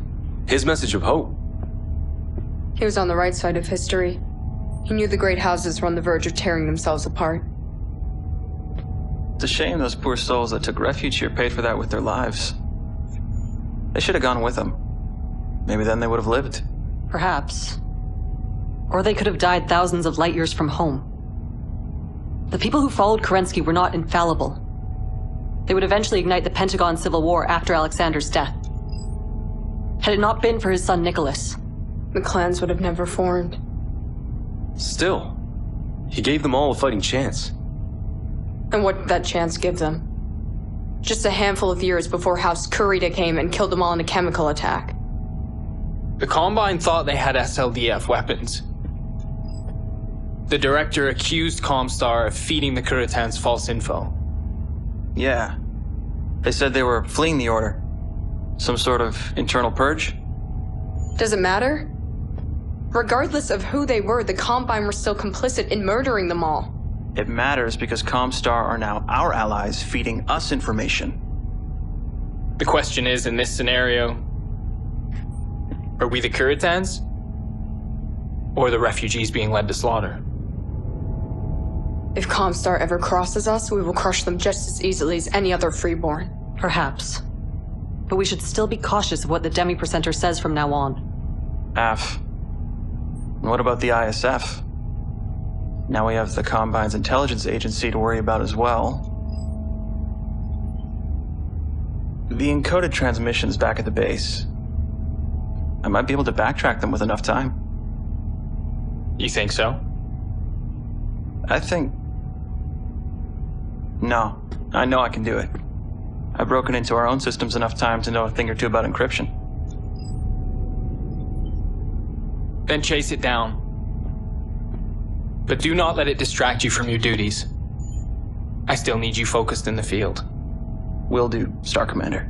His message of hope.
He was on the right side of history. He knew the great houses were on the verge of tearing themselves apart.
It's a shame those poor souls that took refuge here paid for that with their lives. They should have gone with him. Maybe then they would have lived.
Perhaps. Or they could have died thousands of light years from home. The people who followed Kerensky were not infallible. They would eventually ignite the Pentagon Civil War after Alexander's death. Had it not been for his son Nicholas,
the clans would have never formed.
Still, he gave them all a fighting chance.
And what did that chance give them? Just a handful of years before House Kurita came and killed them all in a chemical attack.
The Combine thought they had SLDF weapons. The director accused Comstar of feeding the Kuritans false info.
Yeah. They said they were fleeing the Order. Some sort of internal purge?
Does it matter? Regardless of who they were, the Combine were still complicit in murdering them all.
It matters because Comstar are now our allies feeding us information.
The question is, in this scenario, are we the Kuritans? Or the refugees being led to slaughter?
If Comstar ever crosses us, we will crush them just as easily as any other freeborn.
perhaps. But we should still be cautious of what the demi-percenter says from now on.
What about the ISF? Now we have the Combine's intelligence agency to worry about as well. The encoded transmissions back at the base. I might be able to backtrack them with enough time.
You think so?
No, I know I can do it. I've broken into our own systems enough time to know a thing or two about encryption.
Then chase it down. But do not let it distract you from your duties. I still need you focused in the field.
Will do, Star Commander.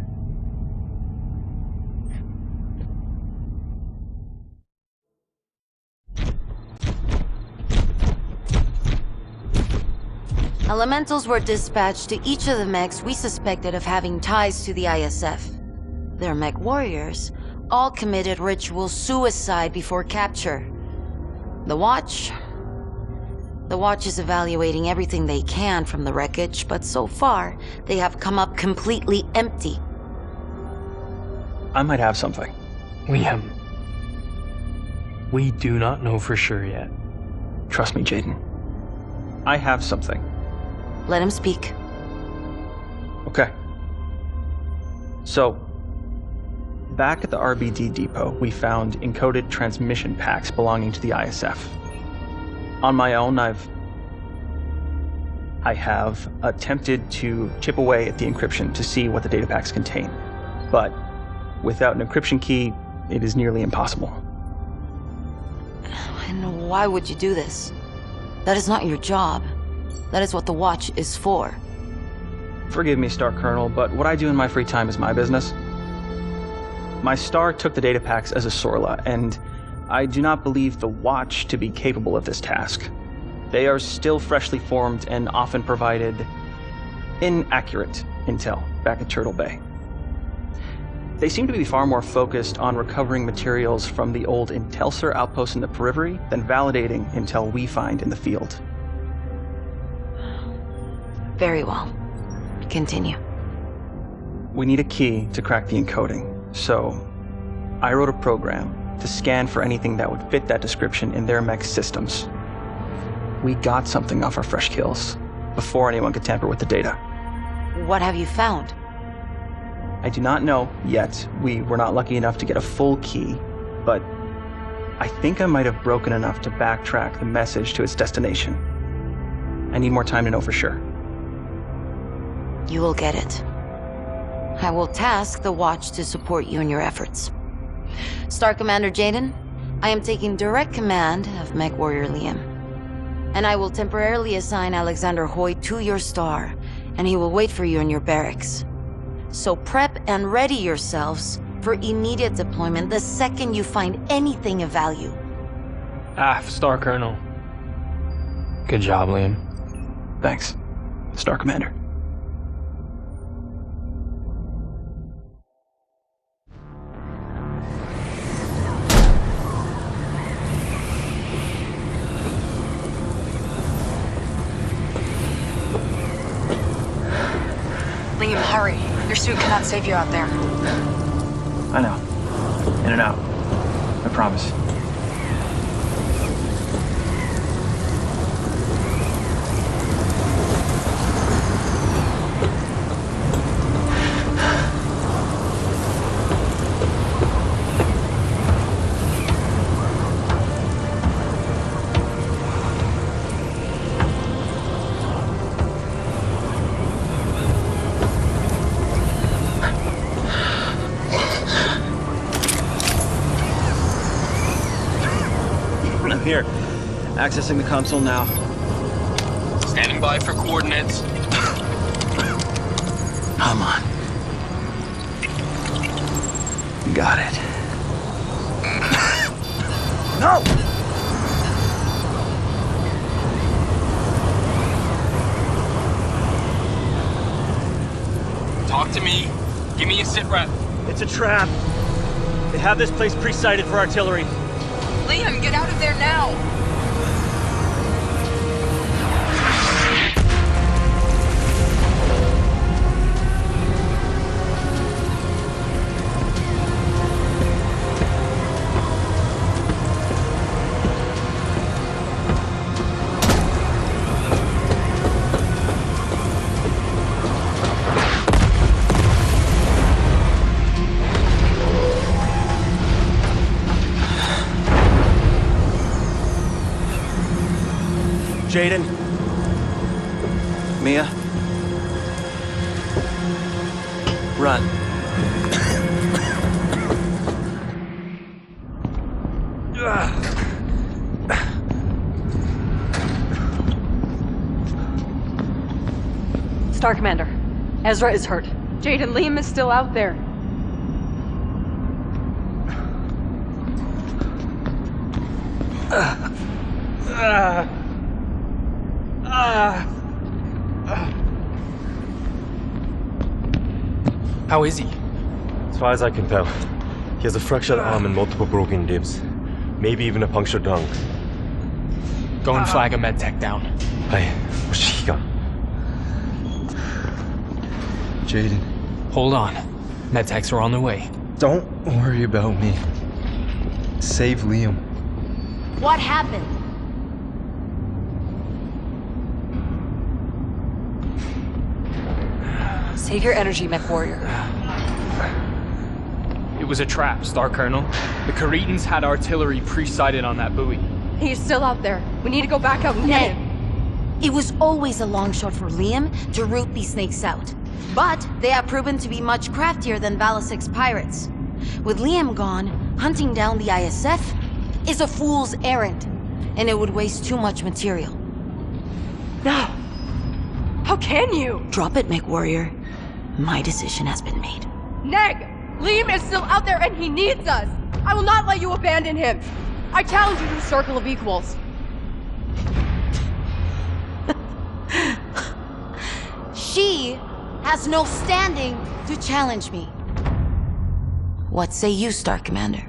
Elementals were dispatched to each of the mechs we suspected of having ties to the ISF. Their mech warriors all committed ritual suicide before capture. The Watch is evaluating everything they can from the wreckage, but so far, they have come up completely empty.
I might have something.
We do not know for sure yet.
Trust me, Jaden. I have something.
Let him speak.
Okay. So, back at the RBD depot, we found encoded transmission packs belonging to the ISF. On my own, I have attempted to chip away at the encryption to see what the data packs contain. But without an encryption key, it is nearly impossible.
And why would you do this? That is not your job. That is what the Watch is for.
Forgive me, Star Colonel, but what I do in my free time is my business. My star took the data packs as a Sorla, and I do not believe the Watch to be capable of this task. They are still freshly formed and often provided inaccurate intel back at Turtle Bay. They seem to be far more focused on recovering materials from the old Intelsar outpost in the periphery than validating intel we find in the field.
Very well. Continue.
We need a key to crack the encoding, so I wrote a program to scan for anything that would fit that description in their mech systems. We got something off our fresh kills before anyone could tamper with the data.
What have you found?
I do not know yet. We were not lucky enough to get a full key, but I think I might have broken enough to backtrack the message to its destination. I need more time to know for sure.
You will get it. I will task the Watch to support you in your efforts. Star Commander Jaden, I am taking direct command of MechWarrior Liam. And I will temporarily assign Alexander Hoy to your star, and he will wait for you in your barracks. So prep and ready yourselves for immediate deployment the second you find anything of value.
Star Colonel. Good job, Liam.
Thanks, Star Commander.
Liam, hurry. Your suit cannot save you out there.
I know. In and out. I promise. Here, accessing the console now.
Standing by for coordinates.
Come on. Got it. No!
Talk to me. Give me a sit rep.
It's a trap. They have this place pre-sighted for artillery.
Liam, get out of there now!
Jaden. Mia. Run.
Star Commander, Ezra is hurt.
Jaden, Liam is still out there.
How is he?
As far as I can tell, he has a fractured arm and multiple broken ribs. Maybe even a punctured lung.
Go and flag a medtech down.
Hey, Shiga.
Jaden. Hold on. Medtechs are on their way.
Don't worry about me. Save Liam.
What happened?
Save your energy, MechWarrior.
It was a trap, Star Colonel. The Caretans had artillery pre-sighted on that buoy.
He's still out there. We need to go back out and get him.
It was always a long shot for Liam to root these snakes out. But they have proven to be much craftier than Valasic's pirates. With Liam gone, hunting down the ISF is a fool's errand, and it would waste too much material.
No. How can you?
Drop it, MechWarrior. My decision has been made.
Neg! Liam is still out there and he needs us! I will not let you abandon him! I challenge you to a circle of equals.
She has no standing to challenge me. What say you, Star Commander?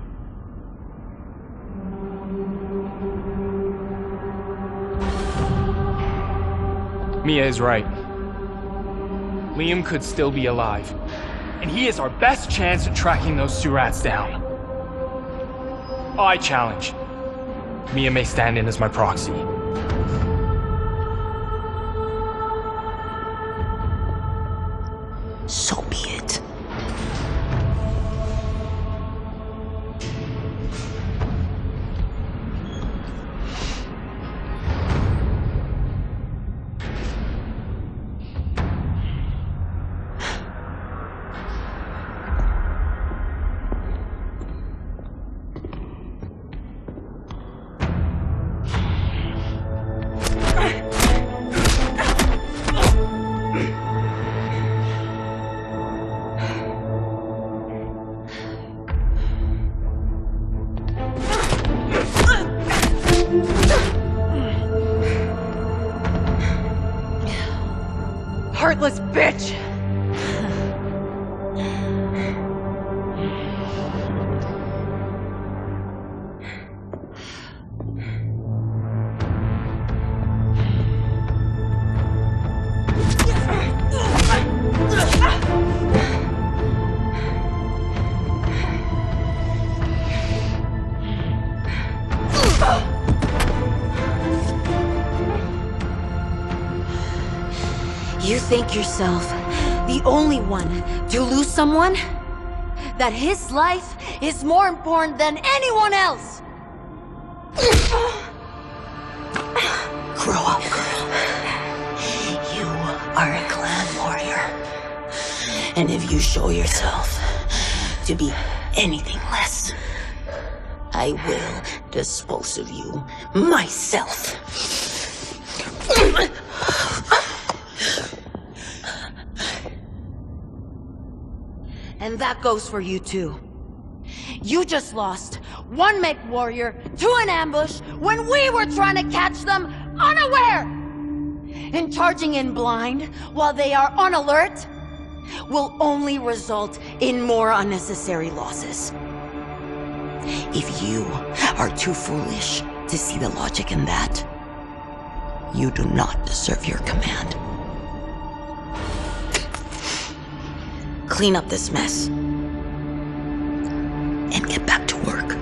Mia is right. Liam could still be alive.
and he is our best chance at tracking those two rats down. I challenge. Mia may stand in as my proxy.
So be it.
Heartless bitch!
You think yourself the only one to lose someone? That his life is more important than anyone else? Grow up, girl. You are a clan warrior. And if you show yourself to be anything less, I will dispose of you myself. And that goes for you too. You just lost one MechWarrior to an ambush when we were trying to catch them unaware! And charging in blind while they are on alert will only result in more unnecessary losses. If you are too foolish to see the logic in that, you do not deserve your command. Clean up this mess and get back to work.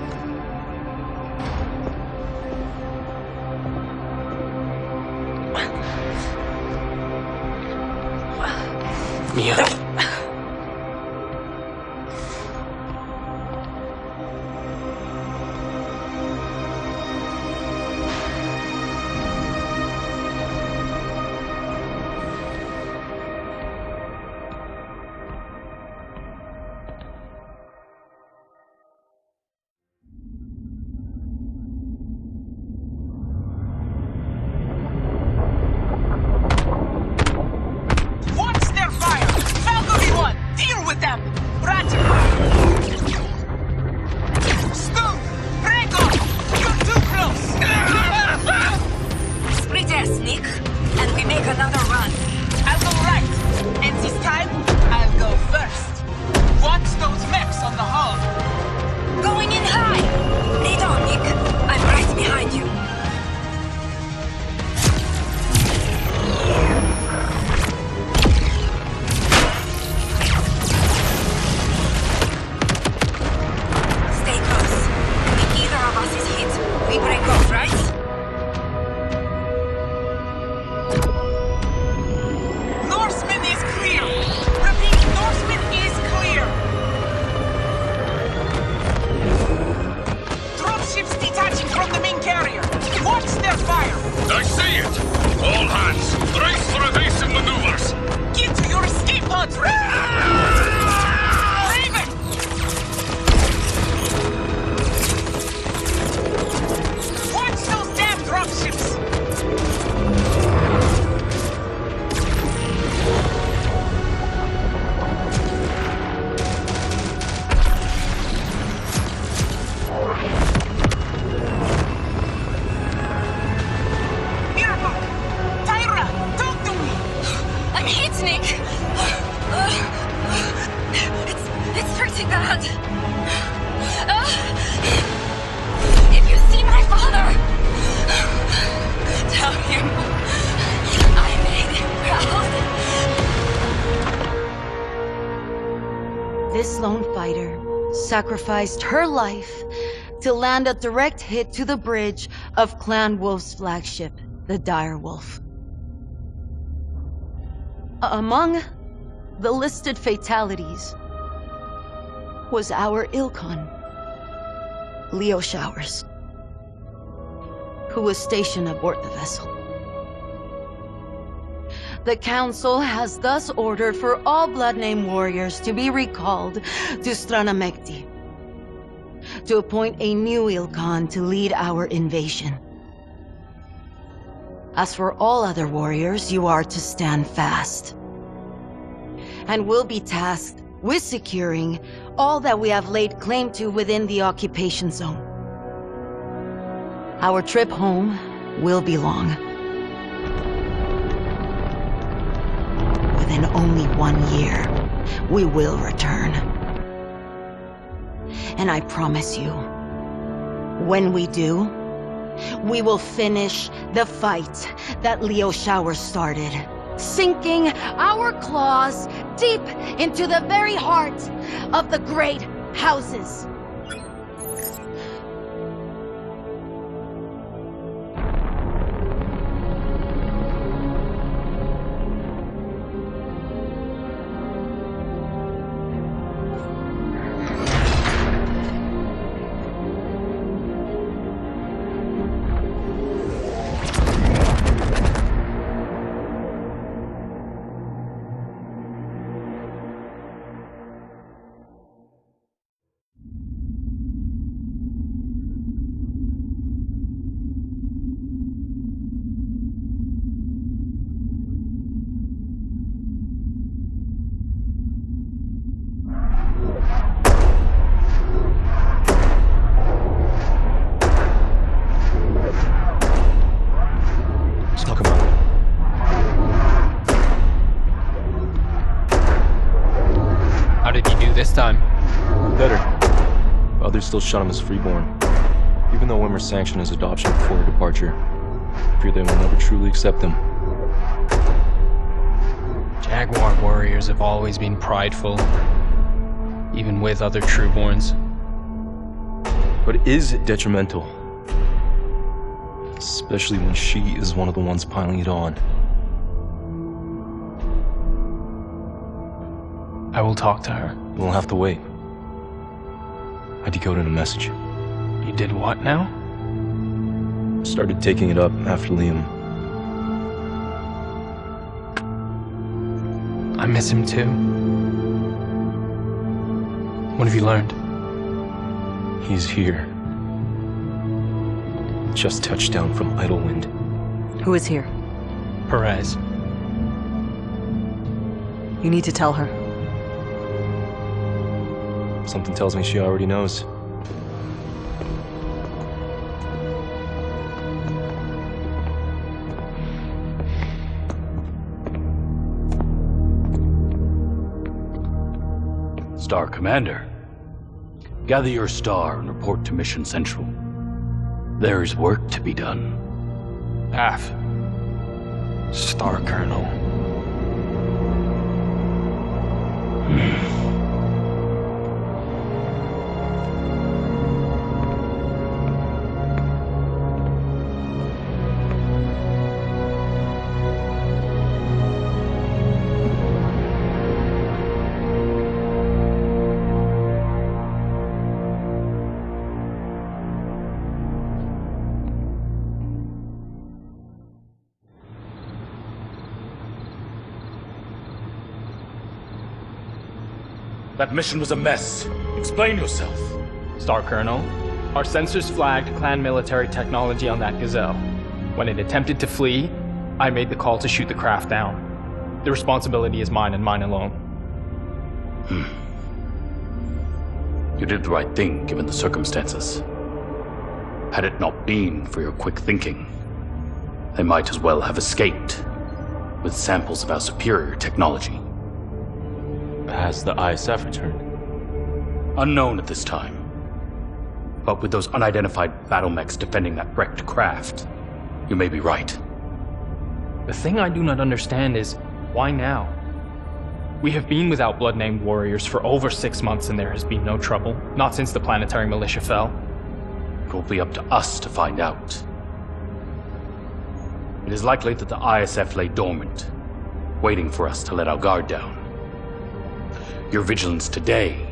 Mia.
This lone fighter sacrificed her life to land a direct hit to the bridge of Clan Wolf's flagship, the Dire Wolf. Among the listed fatalities was our Ilkon, Leo Showers, who was stationed aboard the vessel. The Council has thus ordered for all Blood-Name warriors to be recalled to Stranamekti, to appoint a new Ilkon to lead our invasion. As for all other warriors, you are to stand fast, and will be tasked with securing all that we have laid claim to within the occupation zone. Our trip home will be long. Within only 1 year, we will return. And I promise you, when we do, we will finish the fight that Leo Shower started, sinking our claws deep into the very heart of the great houses.
This time.
Better. Others still shun him as freeborn. Even though Wimmer sanctioned his adoption before her departure, I fear they will never truly accept him.
Jaguar warriors have always been prideful, even with other trueborns.
But is it detrimental? Especially when she is one of the ones piling it on.
I will talk to her.
We'll have to wait. I decoded a message.
You did what now?
Started taking it up after Liam.
I miss him too. What have you learned?
He's here. Just touched down from Idlewind.
Who is here?
Perez.
You need to tell her.
Something tells me she already knows.
Star Commander, gather your star and report to Mission Central. There is work to be done.
Af. Star Colonel.
That mission was a mess. Explain yourself.
Star Colonel, our sensors flagged clan military technology on that gazelle. When it attempted to flee, I made the call to shoot the craft down. The responsibility is mine and mine alone.
You did the right thing, given the circumstances. Had it not been for your quick thinking, they might as well have escaped with samples of our superior technology.
Has the ISF returned?
Unknown at this time. But with those unidentified battle mechs defending that wrecked craft, you may be right.
The thing I do not understand is, why now? We have been without blood-named warriors for over 6 months and there has been no trouble. Not since the planetary militia fell.
It will be up to us to find out. It is likely that the ISF lay dormant, waiting for us to let our guard down. Your vigilance today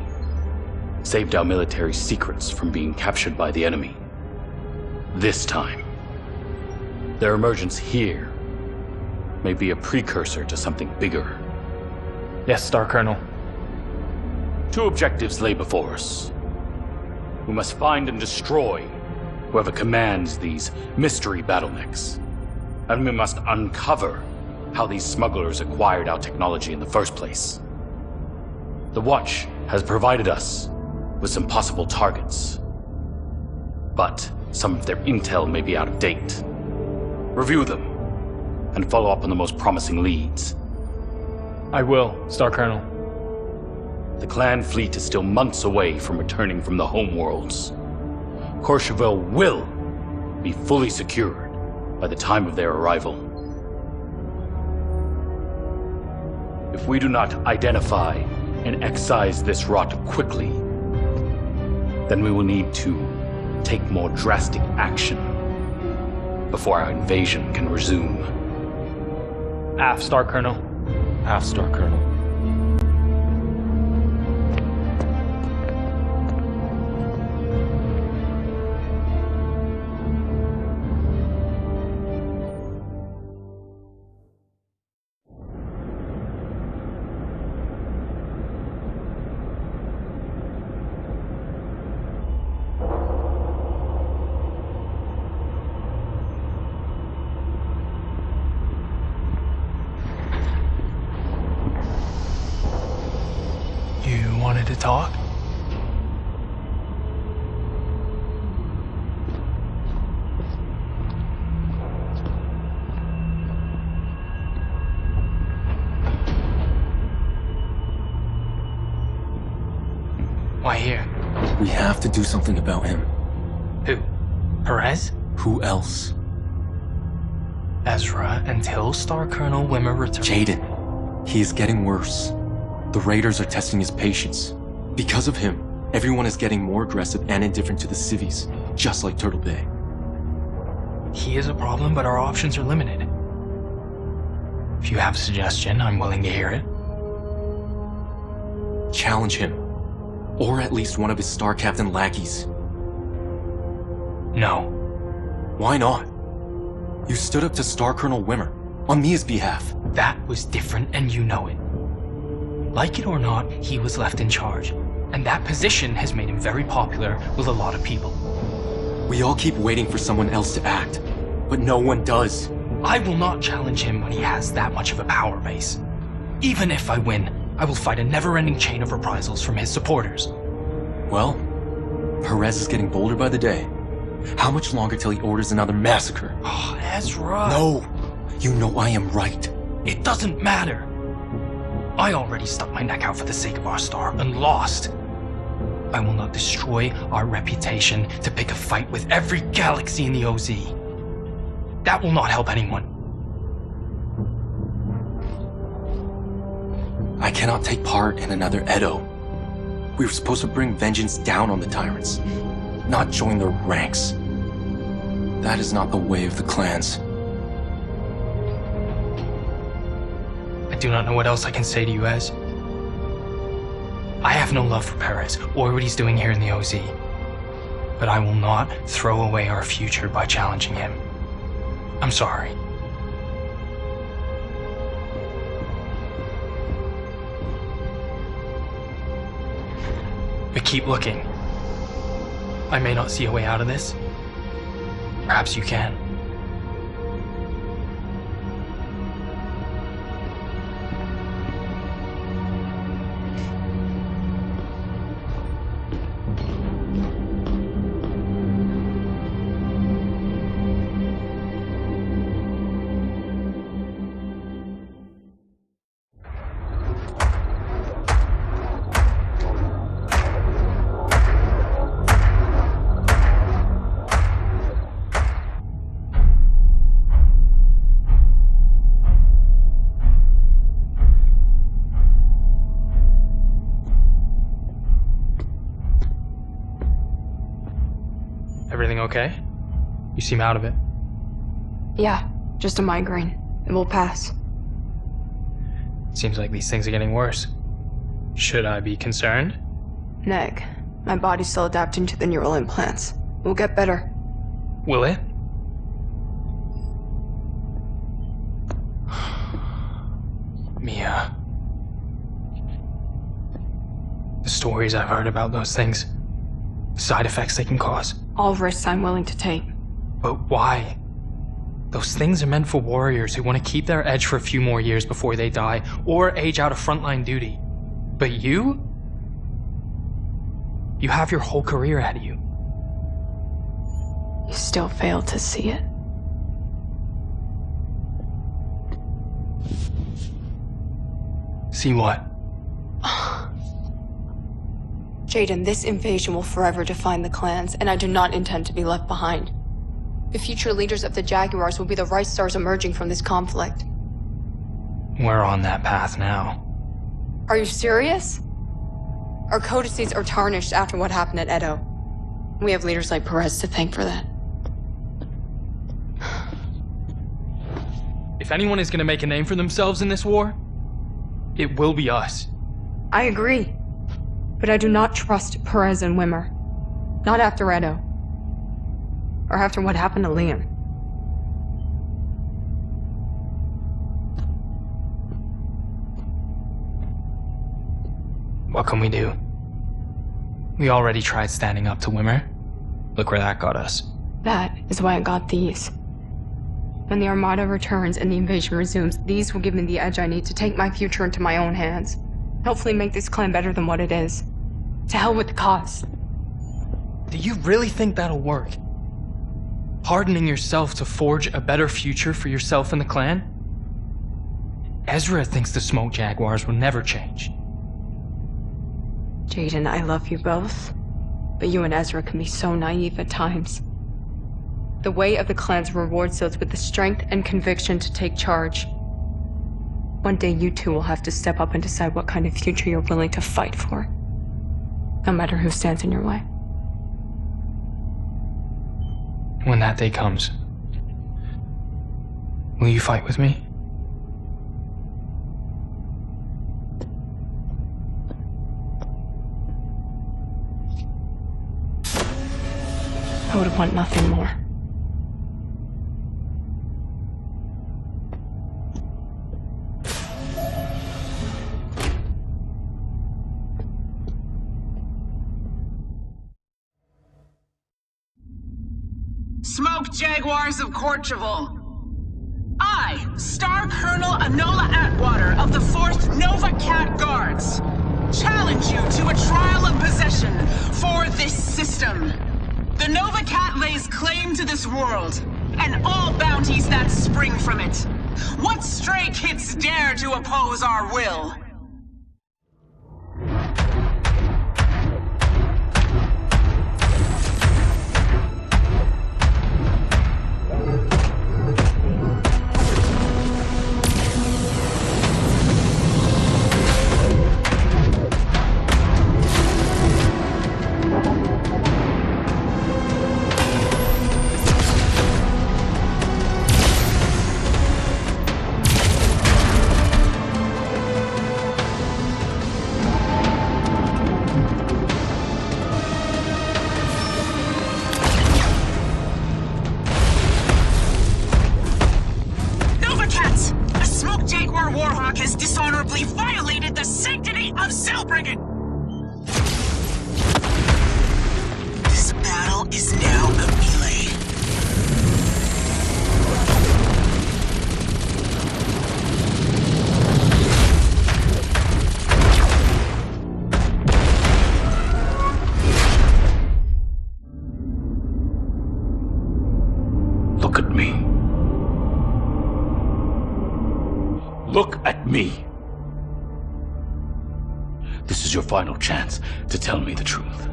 saved our military secrets from being captured by the enemy. This time, their emergence here may be a precursor to something bigger.
Yes, Star Colonel.
2 objectives lay before us. We must find and destroy whoever commands these mystery battle mechs. And we must uncover how these smugglers acquired our technology in the first place. The Watch has provided us with some possible targets, but some of their intel may be out of date. Review them and follow up on the most promising leads.
I will, Star Colonel.
The clan fleet is still months away from returning from the homeworlds. Courchevel will be fully secured by the time of their arrival. If we do not identify and excise this rot quickly, then we will need to take more drastic action before our invasion can resume.
Aft, Star Colonel.
Aft, Star Colonel.
To talk? Why here?
We have to do something about him.
Who? Perez?
Who else?
Ezra until Star Colonel Wimmer returns.
Jaden. He is getting worse. The raiders are testing his patience. Because of him, everyone is getting more aggressive and indifferent to the civvies, just like Turtle Bay.
He is a problem, but our options are limited. If you have a suggestion, I'm willing to hear it.
Challenge him. Or at least one of his Star Captain lackeys.
No.
Why not? You stood up to Star Colonel Wimmer, on Mia's behalf.
That was different, and you know it. Like it or not, he was left in charge, and that position has made him very popular with a lot of people.
We all keep waiting for someone else to act, but no one does.
I will not challenge him when he has that much of a power base. Even if I win, I will fight a never-ending chain of reprisals from his supporters.
Well, Perez is getting bolder by the day. How much longer till he orders another massacre?
Oh, Ezra!
No! You know I am right.
It doesn't matter. I already stuck my neck out for the sake of our star and lost. I will not destroy our reputation to pick a fight with every galaxy in the OZ. That will not help anyone.
I cannot take part in another Edo. We were supposed to bring vengeance down on the tyrants, not join their ranks. That is not the way of the clans.
I do not know what else I can say to you, Ez. I have no love for Perez or what he's doing here in the OZ. But I will not throw away our future by challenging him. I'm sorry. But keep looking. I may not see a way out of this. Perhaps you can. feeling okay? You seem out of it.
Yeah, just a migraine. It will pass.
Seems like these things are getting worse. Should I be concerned?
Neg, my body's still adapting to the neural implants. We'll get better.
Will it? Mia. The stories I've heard about those things. The side effects they can cause.
All risks I'm willing to take.
But why? Those things are meant for warriors who want to keep their edge for a few more years before they die, or age out of frontline duty. But you? You have your whole career ahead of you.
You still fail to see it.
See what?
Jaden, this invasion will forever define the clans, and I do not intend to be left behind. The future leaders of the Jaguars will be the right stars emerging from this conflict.
We're on that path now.
Are you serious? Our codices are tarnished after what happened at Edo. We have leaders like Perez to thank for that.
If anyone is going to make a name for themselves in this war, it will be us.
I agree. But I do not trust Perez and Wimmer. Not after Edo. Or after what happened to Liam.
What can we do? We already tried standing up to Wimmer. Look where that got us.
That is why I got these. When the Armada returns and the invasion resumes, these will give me the edge I need to take my future into my own hands. Hopefully make this clan better than what it is. To hell with the cost.
Do you really think that'll work? Hardening yourself to forge a better future for yourself and the clan? Ezra thinks the Smoke Jaguars will never change.
Jaden, I love you both, but you and Ezra can be so naive at times. The way of the clans rewards those with the strength and conviction to take charge. One day you two will have to step up and decide what kind of future you're willing to fight for. No matter who stands in your way.
When that day comes, will you fight with me?
I would want nothing more.
Smoke Jaguars of Corcheval. I, Star Colonel Enola Atwater of the 4th Nova Cat Guards, challenge you to a trial of possession for this system. The Nova Cat lays claim to this world, and all bounties that spring from it. What stray kids dare to oppose our will?
Look at me. This is your final chance to tell me the truth.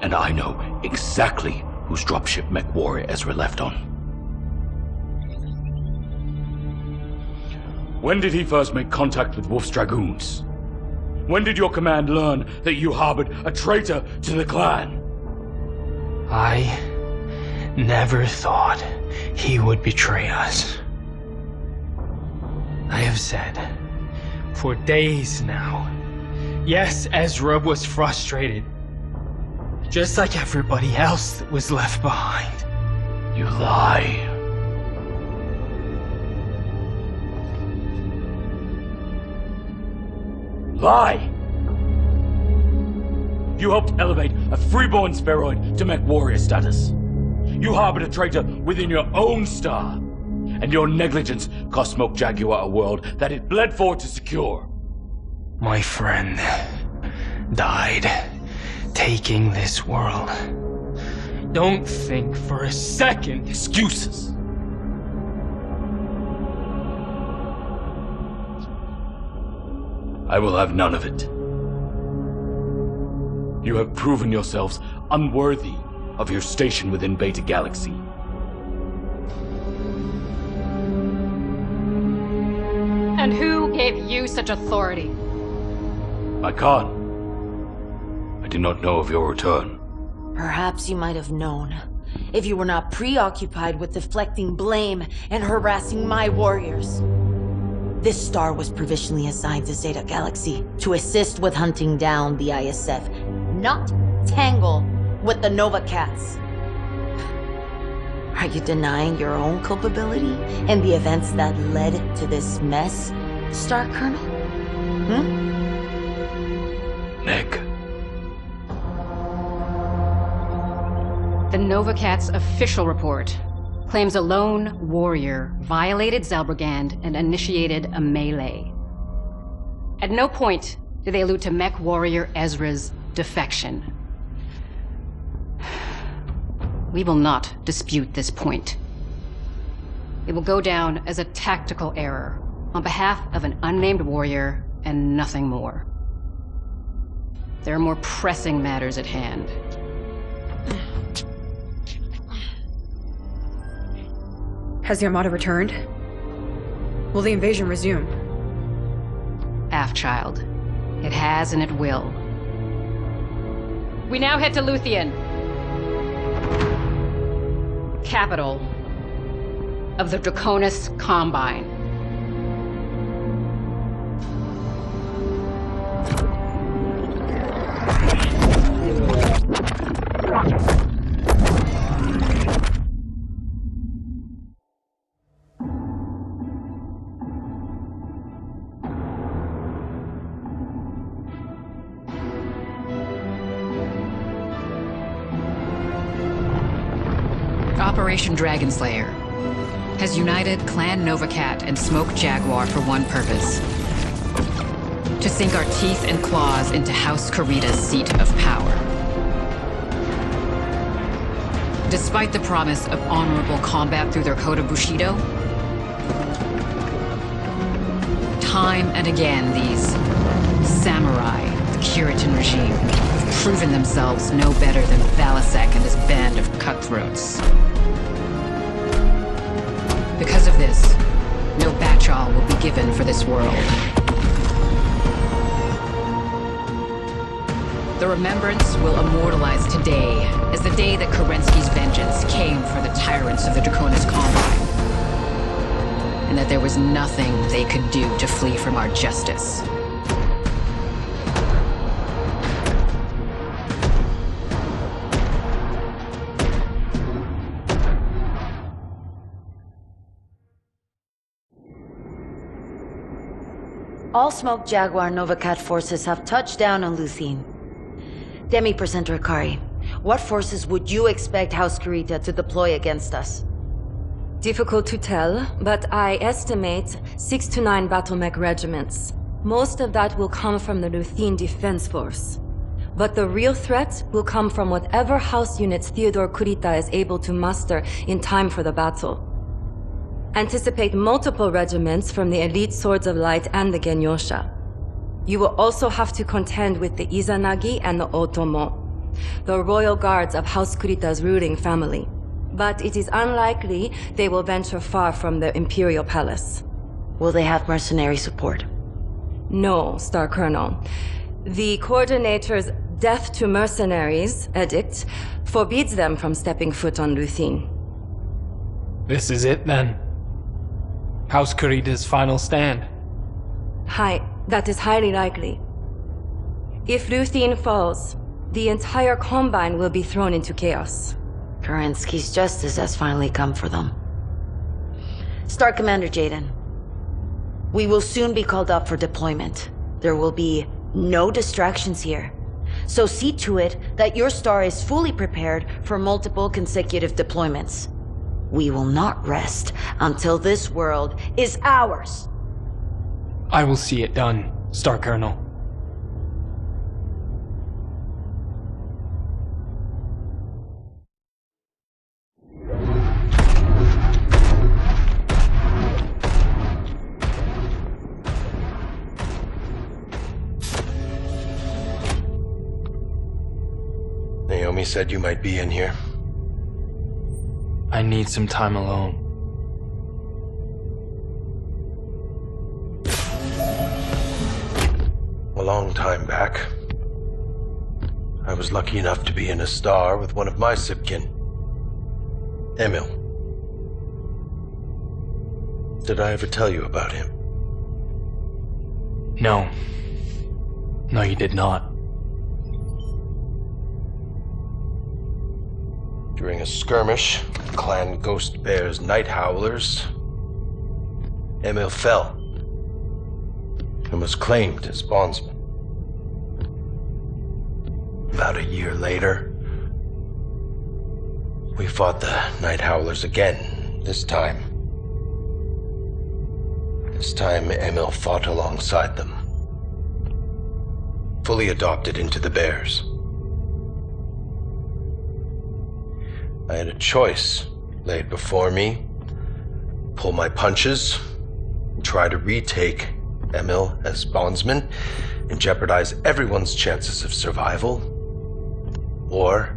And I know exactly whose dropship MechWarrior Ezra left on. When did he first make contact with Wolf's Dragoons? When did your command learn that you harbored a traitor to the clan?
I Never thought he would betray us. I have said for days now, yes, Ezra was frustrated, just like everybody else that was left behind.
You lie.
Lie! You helped elevate a freeborn spheroid to MechWarrior status. You harbored a traitor within your own star. And your negligence cost Smoke Jaguar a world that it bled for to secure.
My friend died taking this world. Don't think for a second.
Excuses. I will have none of it. You have proven yourselves unworthy of your station within Beta Galaxy.
And who gave you such authority?
My Khan, I did not know of your return.
Perhaps you might have known, if you were not preoccupied with deflecting blame and harassing my warriors. This star was provisionally assigned to Zeta Galaxy to assist with hunting down the ISF, not tangle with the Nova Cats. Are you denying your own culpability and the events that led to this mess, Star Colonel?
Nick.
The Nova Cat's official report claims a lone warrior violated Zalbrigand and initiated a melee. At no point did they allude to MechWarrior Ezra's defection. We will not dispute this point. It will go down as a tactical error on behalf of an unnamed warrior and nothing more. There are more pressing matters at hand.
Has the Armada returned? Will the invasion resume?
Half-child. It has and it will. We now head to Luthien, capital of the Draconis Combine. Operation Dragonslayer has united Clan Novacat and Smoke Jaguar for one purpose: to sink our teeth and claws into House Kurita's seat of power. Despite the promise of honorable combat through their code of Bushido, time and again these samurai of the Kiritan regime have proven themselves no better than Valasek and his band of cutthroats. Because of this, no batch-all will be given for this world. The remembrance will immortalize today as the day that Kerensky's vengeance came for the tyrants of the Draconis Combine, and that there was nothing they could do to flee from our justice.
All Smoke Jaguar Novacat forces have touched down on Luthien. Demi-Presenter Akari, what forces would you expect House Kurita to deploy against us?
Difficult to tell, but I estimate 6 to 9 battle mech regiments. Most of that will come from the Luthien Defense Force. But the real threat will come from whatever house units Theodore Kurita is able to muster in time for the battle. Anticipate multiple regiments from the Elite Swords of Light and the Genyosha. You will also have to contend with the Izanagi and the Otomo, the royal guards of House Kurita's ruling family. But it is unlikely they will venture far from the Imperial Palace.
Will they have mercenary support?
No, Star Colonel. The coordinators Death to mercenaries edict forbids them from stepping foot on Luthien.
This is it then. House Kurita's final stand.
That is highly likely. If Luthien falls, the entire Combine will be thrown into chaos.
Kerensky's justice has finally come for them. Star Commander Jaden, we will soon be called up for deployment. There will be no distractions here. So see to it that your star is fully prepared for multiple consecutive deployments. We will not rest until this world is ours.
I will see it done, Star Colonel.
Naomi said you might be in here.
I need some time alone.
A long time back, I was lucky enough to be in a star with one of my Sibkin, Emil. Did I ever tell you about him?
No. No, you did not.
During a skirmish with Clan Ghost Bear's Night Howlers, Emil fell and was claimed as bondsman. About a year later, we fought the Night Howlers again. This time, Emil fought alongside them, fully adopted into the Bears. I had a choice laid before me: pull my punches, and try to retake Emil as bondsman and jeopardize everyone's chances of survival, or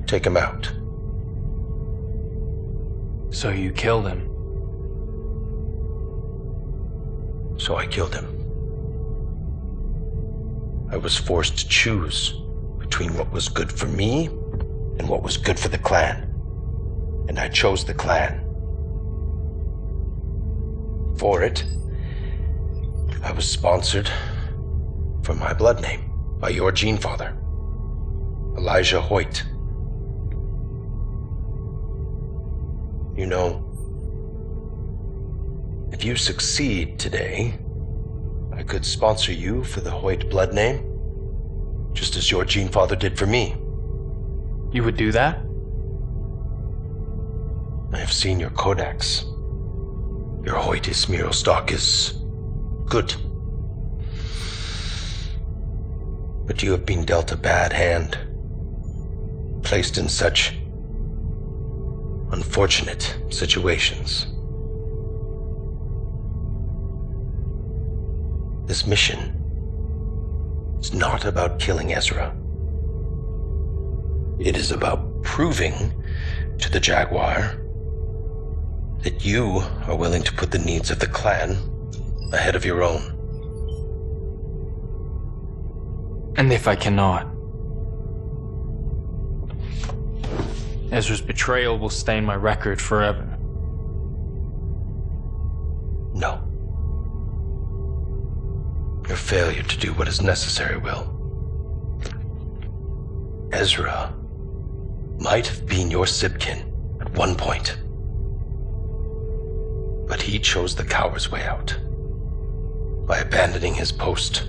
take him out.
So you killed him?
So I killed him. I was forced to choose between what was good for me and what was good for the clan. And I chose the clan. For it, I was sponsored from my blood name by your gene father, Elijah Hoyt. You know, if you succeed today, I could sponsor you for the Hoyt blood name, just as your gene father did for me.
You would do that?
I have seen your codex. Your Hoyt-Ismiro stock is good. But you have been dealt a bad hand, placed in such unfortunate situations. This mission is not about killing Ezra. It is about proving to the Jaguar that you are willing to put the needs of the clan ahead of your own.
And if I cannot? Ezra's betrayal will stain my record forever.
No. Your failure to do what is necessary will. Ezra might have been your Sibkin at one point, but he chose the coward's way out by abandoning his post.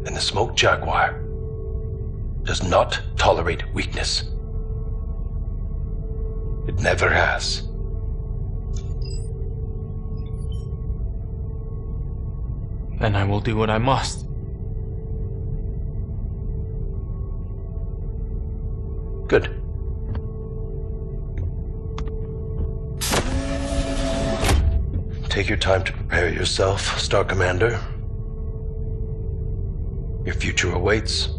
And the Smoke Jaguar does not tolerate weakness. It never has.
Then I will do what I must.
Good. Take your time to prepare yourself, Star Commander. Your future awaits.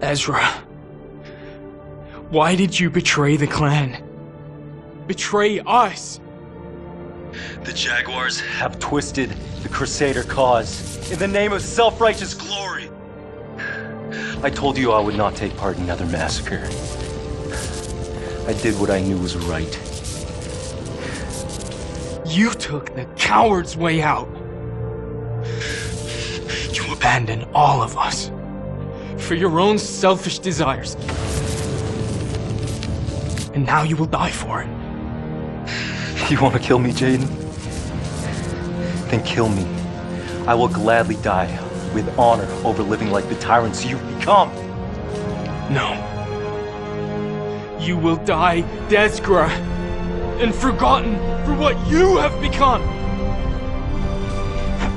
Ezra, why did you betray the clan? Betray us?
The Jaguars have twisted the Crusader cause in the name of self-righteous glory. I told you I would not take part in another massacre. I did what I knew was right.
You took the coward's way out. You abandoned all of us for your own selfish desires. And now you will die for it.
You want to kill me, Jaden? Then kill me. I will gladly die with honor over living like the tyrants you've become.
No. You will die, Desgra, and forgotten for what you have become.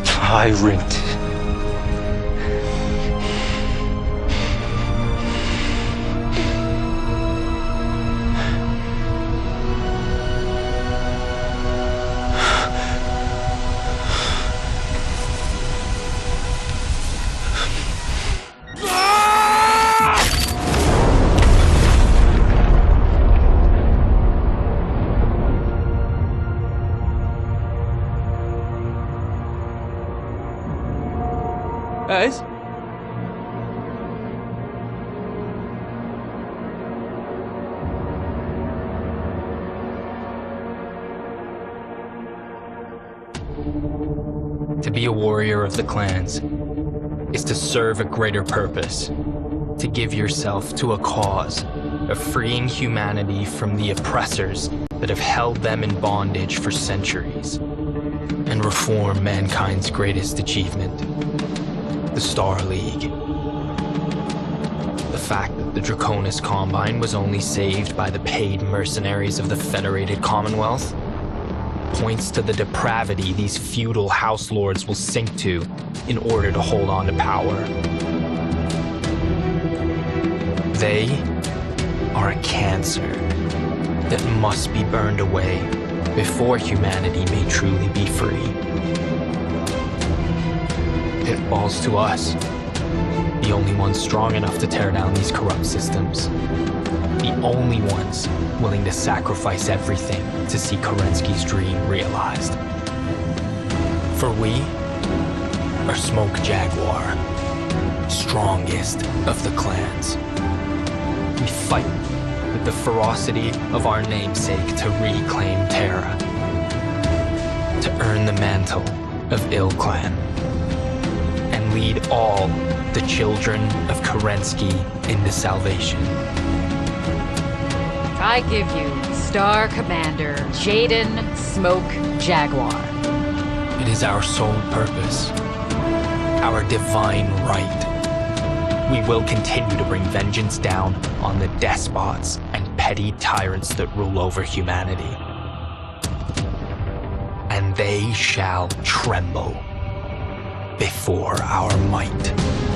Tyrant.
Ez?
To be a warrior of the clans is to serve a greater purpose, to give yourself to a cause of freeing humanity from the oppressors that have held them in bondage for centuries, and reform mankind's greatest achievement, the Star League. The fact that the Draconis Combine was only saved by the paid mercenaries of the Federated Commonwealth points to the depravity these feudal house lords will sink to in order to hold on to power. They are a cancer that must be burned away before humanity may truly be free. It falls to us, the only ones strong enough to tear down these corrupt systems. The only ones willing to sacrifice everything to see Kerensky's dream realized. For we are Smoke Jaguar, strongest of the clans. We fight with the ferocity of our namesake to reclaim Terra, to earn the mantle of Ill Clan, and lead all the children of Kerensky into salvation.
I give you Star Commander Jaden Smoke Jaguar.
It is our sole purpose, our divine right. We will continue to bring vengeance down on the despots and petty tyrants that rule over humanity. And they shall tremble before our might.